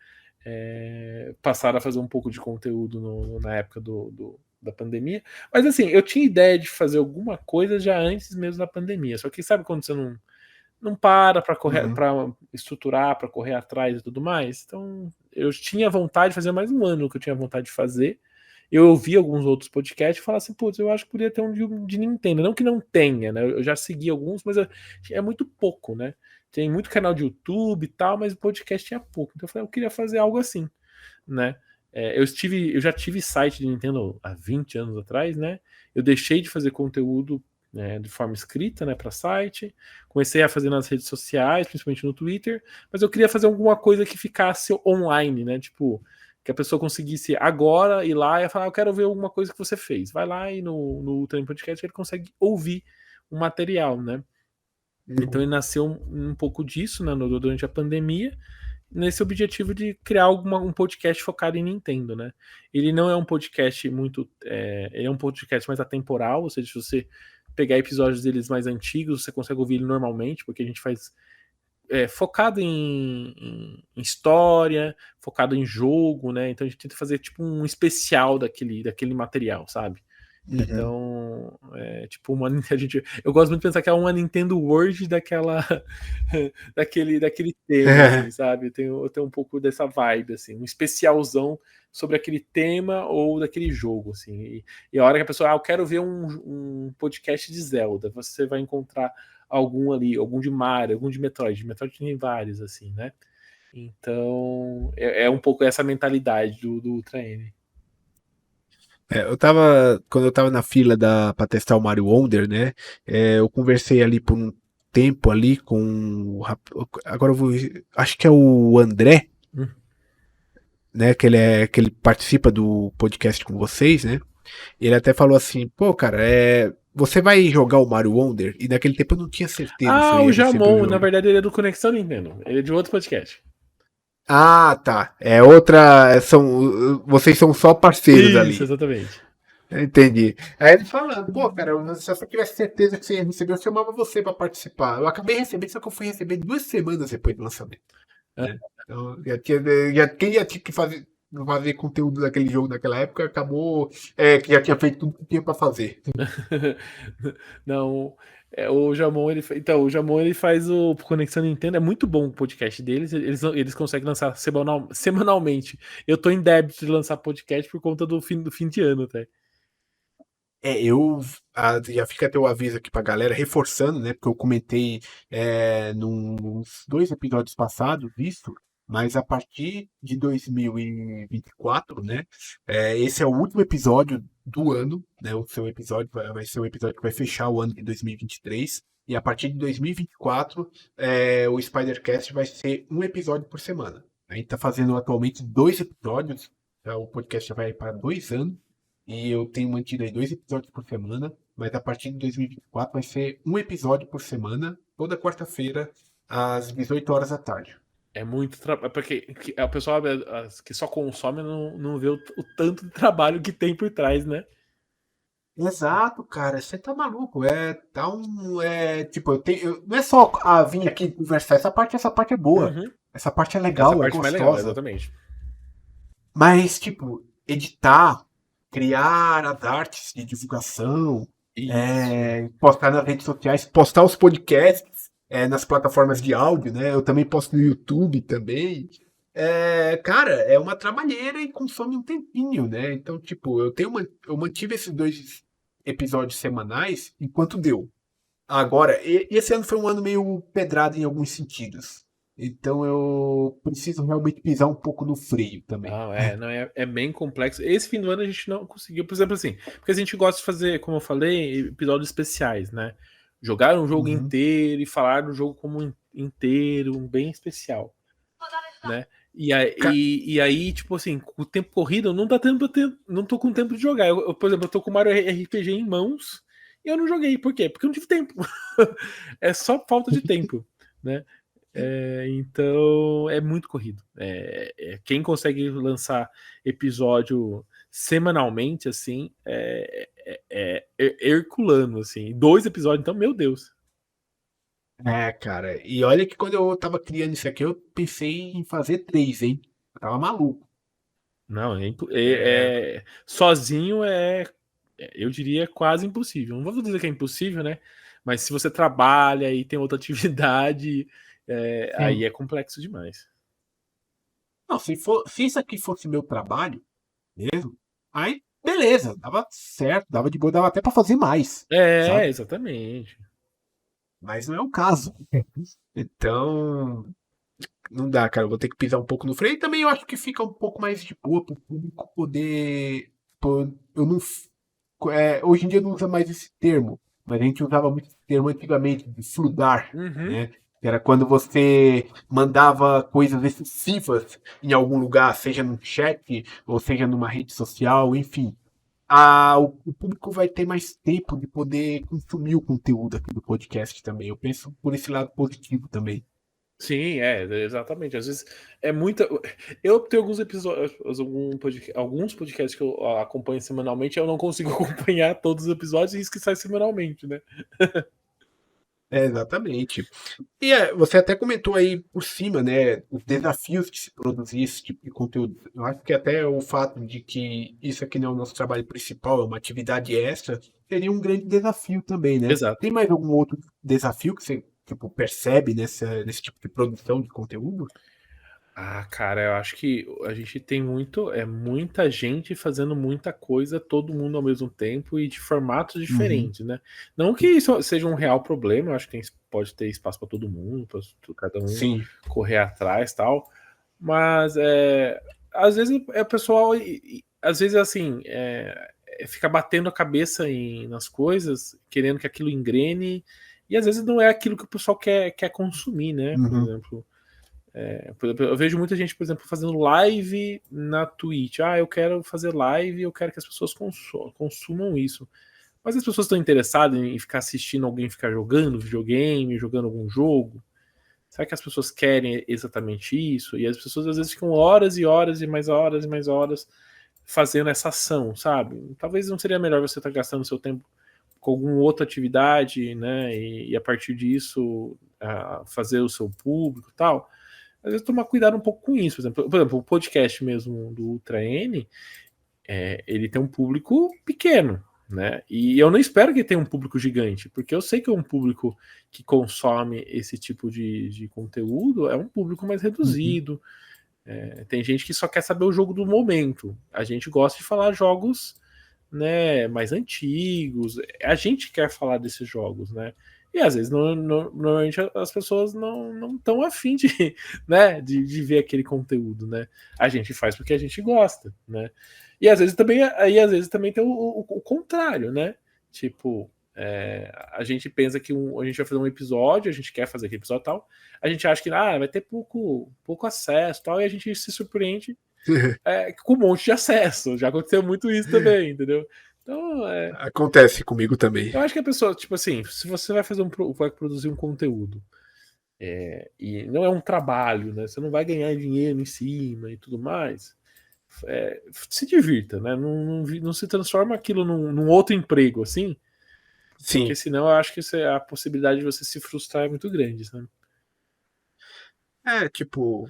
Passaram a fazer um pouco de conteúdo na época da pandemia. Mas assim, eu tinha ideia de fazer alguma coisa já antes mesmo da pandemia. Só que sabe quando você não para correr, para estruturar, para correr atrás e tudo mais? Então, eu tinha vontade de fazer mais um ano que eu tinha vontade de fazer. Eu ouvi alguns outros podcasts e falava assim, putz, eu acho que podia ter um de Nintendo. Não que não tenha, né? Eu já segui alguns, mas é muito pouco, né? Tem muito canal de YouTube e tal, mas o podcast tinha pouco. Então eu falei, eu queria fazer algo assim, né? Eu já tive site de Nintendo há 20 anos atrás, né? Eu deixei de fazer conteúdo, né, de forma escrita, né, para site. Comecei a fazer nas redes sociais, principalmente no Twitter, mas eu queria fazer alguma coisa que ficasse online, né? Tipo, que a pessoa conseguisse agora ir lá e falar, eu quero ver alguma coisa que você fez. Vai lá e no Ultra Podcast ele consegue ouvir o material, né? Então ele nasceu um pouco disso, né, durante a pandemia, nesse objetivo de criar um podcast focado em Nintendo, né? Ele não é um podcast ele é um podcast mais atemporal, ou seja, se você pegar episódios deles mais antigos, você consegue ouvir ele normalmente, porque a gente faz focado em história, focado em jogo, né? Então a gente tenta fazer tipo um especial daquele material, sabe? Então, tipo eu gosto muito de pensar que é uma Nintendo World daquele tema, assim, sabe? Eu tenho um pouco dessa vibe, assim, um especialzão sobre aquele tema ou daquele jogo, assim. E a hora que a pessoa, eu quero ver um podcast de Zelda, você vai encontrar algum ali, algum de Mario, algum de Metroid. De Metroid tem vários, assim, né? Então, é um pouco essa mentalidade do Ultra N. Quando eu tava na fila pra testar o Mario Wonder, né? Eu conversei ali por um tempo ali com agora acho que é o André, né? Que ele participa do podcast com vocês, né? E ele até falou assim, pô, cara, você vai jogar o Mario Wonder? E naquele tempo eu não tinha certeza se eu O ia receber o Jamon, na jogo. verdade, ele é do Conexão Nintendo. Ele é de outro podcast. Ah, tá. Vocês são só parceiros ali. Isso, exatamente. Entendi. Aí ele falando, pô, cara, se eu só tivesse certeza que você ia receber, eu chamava você pra participar. Eu acabei recebendo, só que eu fui receber 2 semanas depois do lançamento. Né? Então, quem já tinha que fazer conteúdo daquele jogo naquela época, acabou que já tinha feito tudo que tinha pra fazer. Não, o Jamon, o Jamon ele faz o Conexão Nintendo, é muito bom o podcast deles, eles conseguem lançar semanalmente. Eu tô em débito de lançar podcast por conta do fim de ano, até. Já fica até o aviso aqui pra galera, reforçando, né? Porque eu comentei nos 2 episódios passados isso, mas a partir de 2024, né? Esse é o último episódio do ano, né? O seu episódio vai ser o episódio que vai fechar o ano de 2023. E a partir de 2024, o Spider-Cast vai ser um episódio por semana. A gente tá fazendo atualmente 2 episódios, o podcast já vai para 2 anos. E eu tenho mantido aí 2 episódios por semana, mas a partir de 2024 vai ser um episódio por semana, toda quarta-feira, às 18 horas da tarde. É muito trabalho, porque o pessoal que só consome não vê o tanto de trabalho que tem por trás, né? Exato, cara, você tá maluco. Tipo, não é só vir aqui conversar, essa parte é boa. Uhum. Essa parte é Essa legal, é parte mais legal, gostosa. exatamente. Mas, tipo, editar, criar as artes de divulgação, Isso. postar nas redes sociais, postar os podcasts nas plataformas de áudio, né? Eu também posto no YouTube também. Cara, é uma trabalheira e consome um tempinho, né? Então, tipo, eu mantive esses 2 episódios semanais enquanto deu. Agora, esse ano foi um ano meio pedrado em alguns sentidos. Então eu preciso realmente pisar um pouco no freio também. Não é bem complexo. Esse fim do ano a gente não conseguiu, por exemplo, assim, porque a gente gosta de fazer, como eu falei, episódios especiais, né? Jogar um jogo Uhum. inteiro e falar do jogo como inteiro, um bem especial, né? E aí, tipo assim, com o tempo corrido, não dá tempo, não tô com tempo de jogar. Por exemplo, eu tô com o Mario RPG em mãos e eu não joguei. Por quê? Porque eu não tive tempo. É só falta de tempo, né? Então é muito corrido. Quem consegue lançar episódio semanalmente, assim, herculano, assim. 2 episódios, então, meu Deus. Cara, e olha que quando eu tava criando isso aqui, eu pensei em fazer 3, hein? Eu tava maluco. Não, É, sozinho eu diria, quase impossível. Não vou dizer que é impossível, né? Mas se você trabalha e tem outra atividade, aí sim. é complexo demais. Não, se isso aqui fosse meu trabalho mesmo, aí beleza, dava certo, dava de boa, dava até pra fazer mais, sabe? Exatamente. Mas não é o caso. Então, não dá, cara. Eu vou ter que pisar um pouco no freio. E também eu acho que fica um pouco mais de boa pro público poder. Eu não. Hoje em dia não usa mais esse termo, mas a gente usava muito esse termo antigamente, de fludar, Uhum. né? Era quando você mandava coisas excessivas em algum lugar, seja no chat, ou seja numa rede social, enfim. O público vai ter mais tempo de poder consumir o conteúdo aqui do podcast também. Eu penso por esse lado positivo também. Sim, exatamente. Às vezes é muita. Eu tenho alguns episódios, alguns podcasts que eu acompanho semanalmente, eu não consigo acompanhar todos os episódios e isso que sai semanalmente, né? Exatamente. E você até comentou aí por cima, né, os desafios que se produzir esse tipo de conteúdo. Eu acho que até o fato de que isso aqui não é o nosso trabalho principal, é uma atividade extra, seria um grande desafio também, né? Exato. Tem mais algum outro desafio que você tipo, percebe nesse tipo de produção de conteúdo? Cara, eu acho que a gente tem muita gente fazendo muita coisa, todo mundo ao mesmo tempo e de formatos Uhum. diferentes, né? Não que isso seja um real problema, eu acho que pode ter espaço para todo mundo, para cada um Sim. correr atrás, tal. Mas às vezes é o pessoal, às vezes assim, fica batendo a cabeça nas coisas, querendo que aquilo engrene, e às vezes não é aquilo que o pessoal quer consumir, né? Por Uhum. exemplo. Eu vejo muita gente, por exemplo, fazendo live na Twitch. Eu quero fazer live, eu quero que as pessoas consumam isso. Mas as pessoas estão interessadas em ficar assistindo alguém ficar jogando videogame, jogando algum jogo? Será que as pessoas querem exatamente isso? E as pessoas às vezes ficam horas e horas e mais horas fazendo essa ação, sabe? Talvez não seria melhor você estar gastando seu tempo com alguma outra atividade, né? E a partir disso fazer o seu público e tal. Às vezes tomar cuidado um pouco com isso. Por exemplo, o podcast mesmo do Ultra N, ele tem um público pequeno, né? E eu não espero que tenha um público gigante, porque eu sei que é um público que consome esse tipo de conteúdo, é um público mais Uhum. reduzido. Tem gente que só quer saber o jogo do momento. A gente gosta de falar jogos, né, mais antigos. A gente quer falar desses jogos, né? E às vezes normalmente as pessoas não estão afim de, né, de ver aquele conteúdo, né? A gente faz porque a gente gosta, né? E às vezes também tem o contrário, né? Tipo, a gente pensa que a gente vai fazer um episódio, a gente quer fazer aquele episódio e tal, a gente acha que vai ter pouco acesso e tal, e a gente se surpreende com um monte de acesso. Já aconteceu muito isso também, entendeu? Então, Acontece comigo também. eu acho que a pessoa, tipo assim, se você vai produzir um conteúdo, E não é um trabalho, né? Você não vai ganhar dinheiro em cima e tudo mais. Se divirta, né? Não se transforma aquilo num outro emprego, assim, Sim. porque senão eu acho que a possibilidade de você se frustrar é muito grande, sabe? Tipo,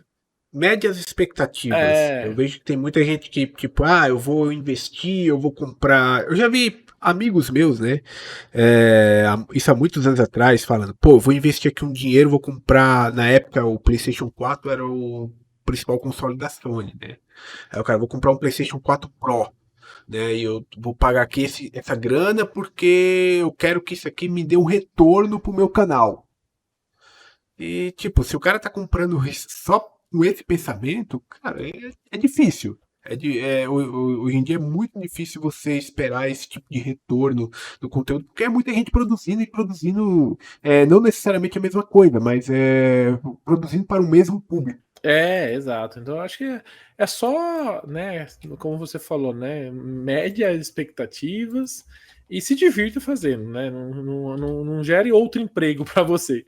mede as expectativas. Eu vejo que tem muita gente que, tipo, eu vou investir, eu vou comprar. Eu já vi amigos meus, né? Isso há muitos anos atrás, falando, pô, vou investir aqui um dinheiro, vou comprar. Na época, o PlayStation 4 era o principal console da Sony, né? Aí o cara, vou comprar um PlayStation 4 Pro, né? E eu vou pagar aqui essa grana porque eu quero que isso aqui me dê um retorno pro meu canal. E, tipo, se o cara tá comprando só com esse pensamento, cara, é difícil. Hoje em dia é muito difícil você esperar esse tipo de retorno do conteúdo, porque é muita gente produzindo e produzindo, não necessariamente a mesma coisa, mas produzindo para o mesmo público. Exato. Então eu acho que é só, né, como você falou, né, mede as expectativas e se divirta fazendo, né? Não gere outro emprego para você.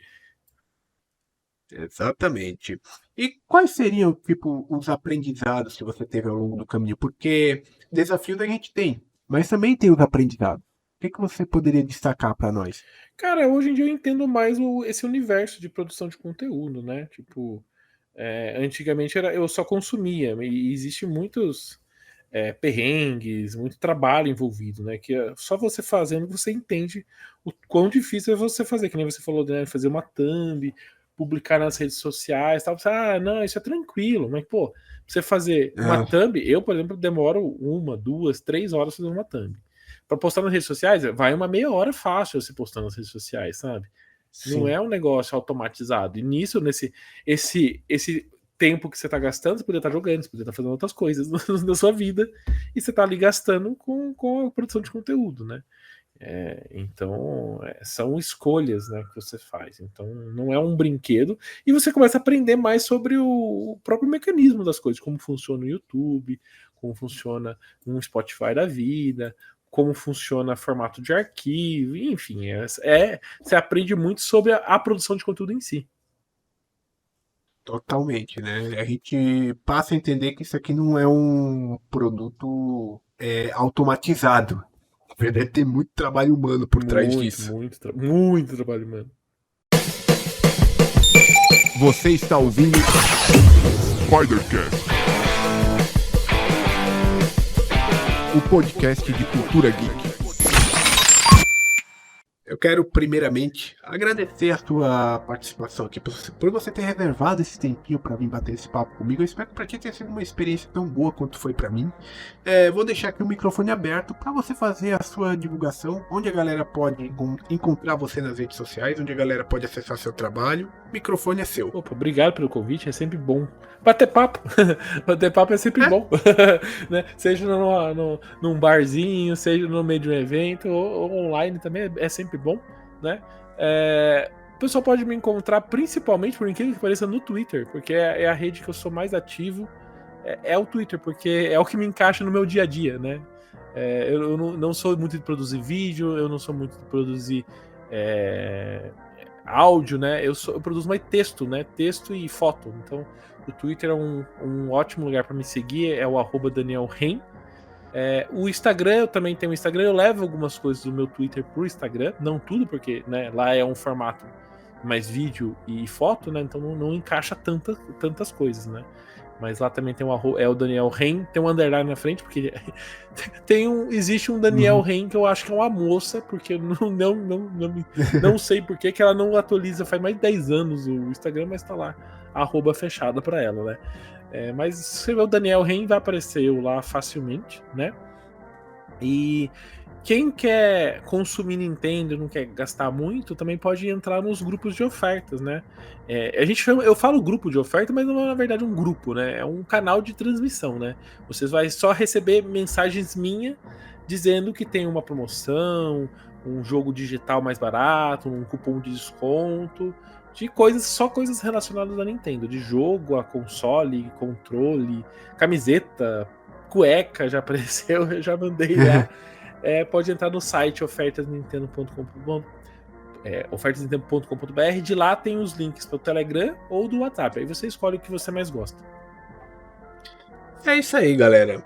Exatamente. E quais seriam, tipo, os aprendizados que você teve ao longo do caminho? Porque desafios a gente tem, mas também tem os aprendizados. O que você poderia destacar para nós? Cara, hoje em dia eu entendo mais esse universo de produção de conteúdo, né? Tipo, antigamente eu só consumia, e existe muitos perrengues, muito trabalho envolvido, né? Que só você fazendo você entende o quão difícil é você fazer, que nem você falou, né? Fazer uma thumb, publicar nas redes sociais, tal. Você, não, isso é tranquilo, mas pô, você fazer uma thumb, eu, por exemplo, demoro 1, 2, 3 horas fazendo uma thumb. Para postar nas redes sociais, vai uma meia hora fácil você postar nas redes sociais, sabe? Sim. Não é um negócio automatizado. E nisso, esse tempo que você está gastando, você poderia estar jogando, você poderia estar fazendo outras coisas na sua vida, e você está ali gastando com a produção de conteúdo, né? Então, são escolhas, né, que você faz. Então, não é um brinquedo. E você começa a aprender mais sobre o próprio mecanismo das coisas, como funciona o YouTube, como funciona um Spotify da vida, como funciona formato de arquivo, enfim, você aprende muito sobre a produção de conteúdo em si. Totalmente, né? A gente passa a entender que isso aqui não é um produto automatizado. Na verdade, tem muito trabalho humano por trás disso. Muito trabalho humano. Você está ouvindo Spidercast, o podcast de cultura geek. Eu quero, primeiramente, agradecer a sua participação aqui, por você ter reservado esse tempinho para vir bater esse papo comigo. Eu espero que para ti tenha sido uma experiência tão boa quanto foi para mim. Vou deixar aqui o microfone aberto para você fazer a sua divulgação, onde a galera pode encontrar você nas redes sociais, onde a galera pode acessar seu trabalho. O microfone é seu. Opa, obrigado pelo convite, é sempre bom. Bater papo. Bater papo é sempre bom. Né? Seja num barzinho, seja no meio de um evento, ou online também é sempre bom. Né? O pessoal pode me encontrar principalmente, por incrível que pareça, no Twitter, porque é a rede que eu sou mais ativo. É o Twitter, porque é o que me encaixa no meu dia a dia. Né? Eu não sou muito de produzir vídeo, eu não sou muito de produzir áudio, né? Eu produzo mais texto, né? Texto e foto. Então, o Twitter é um ótimo lugar para me seguir, é o @DanielRen. O Instagram, eu também tenho o Instagram, eu levo algumas coisas do meu Twitter pro Instagram, não tudo, porque, né, lá é um formato mais vídeo e foto, né? Então não encaixa tantas coisas, né? Mas lá também tem o Daniel Ren, tem um underline na frente, porque existe um Daniel Ren que eu acho que é uma moça, porque eu não sei por que ela não atualiza, faz mais de 10 anos o Instagram, mas tá lá, @fechada pra ela, né? Mas se escrever o Daniel Ren, vai aparecer eu lá facilmente, né? E quem quer consumir Nintendo e não quer gastar muito, também pode entrar nos grupos de ofertas, né? Eu falo grupo de oferta, mas não é na verdade um grupo, né? É um canal de transmissão, né? Você vai só receber mensagens minhas dizendo que tem uma promoção, um jogo digital mais barato, um cupom de desconto, só coisas relacionadas à Nintendo, de jogo, a console, controle, camiseta, cueca já apareceu, eu já mandei lá. Pode entrar no site ofertasnintendo.com.br ofertasemtempo.com.br. De lá tem os links para o Telegram ou do WhatsApp. Aí você escolhe o que você mais gosta. É isso aí, galera.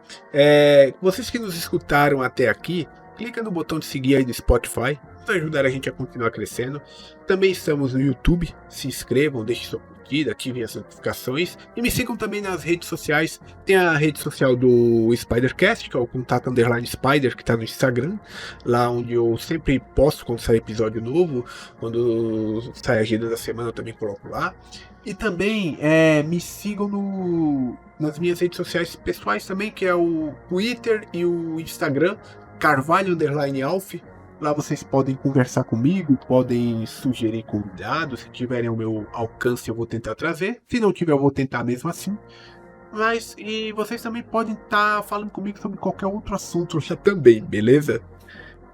Vocês que nos escutaram até aqui, clica no botão de seguir aí do Spotify para ajudar a gente a continuar crescendo. Também estamos no YouTube. Se inscrevam, deixem sua curtida, ativem as notificações e me sigam também nas redes sociais. Tem a rede social do Spidercast, que é o contato_spider, que está no Instagram, lá onde eu sempre posto quando sai episódio novo. Quando sai a agenda da semana eu também coloco lá. E também me sigam nas minhas redes sociais pessoais também, que é o Twitter e o Instagram, Carvalho_Alf. Lá vocês podem conversar comigo, podem sugerir convidados. Se tiverem ao meu alcance eu vou tentar trazer. Se não tiver eu vou tentar mesmo assim. E vocês também podem estar falando comigo sobre qualquer outro assunto já também, beleza?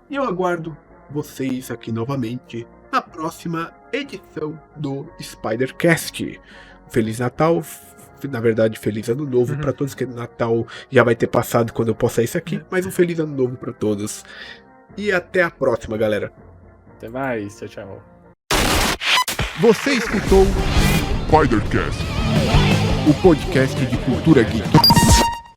E eu aguardo vocês aqui novamente na próxima edição do Spidercast. Feliz Natal, na verdade Feliz Ano Novo para todos, que Natal já vai ter passado quando eu postar isso aqui, mas um Feliz Ano Novo para todos. E até a próxima, galera. Até mais, tchau, tchau. Você escutou Spidercast, o podcast de cultura geek.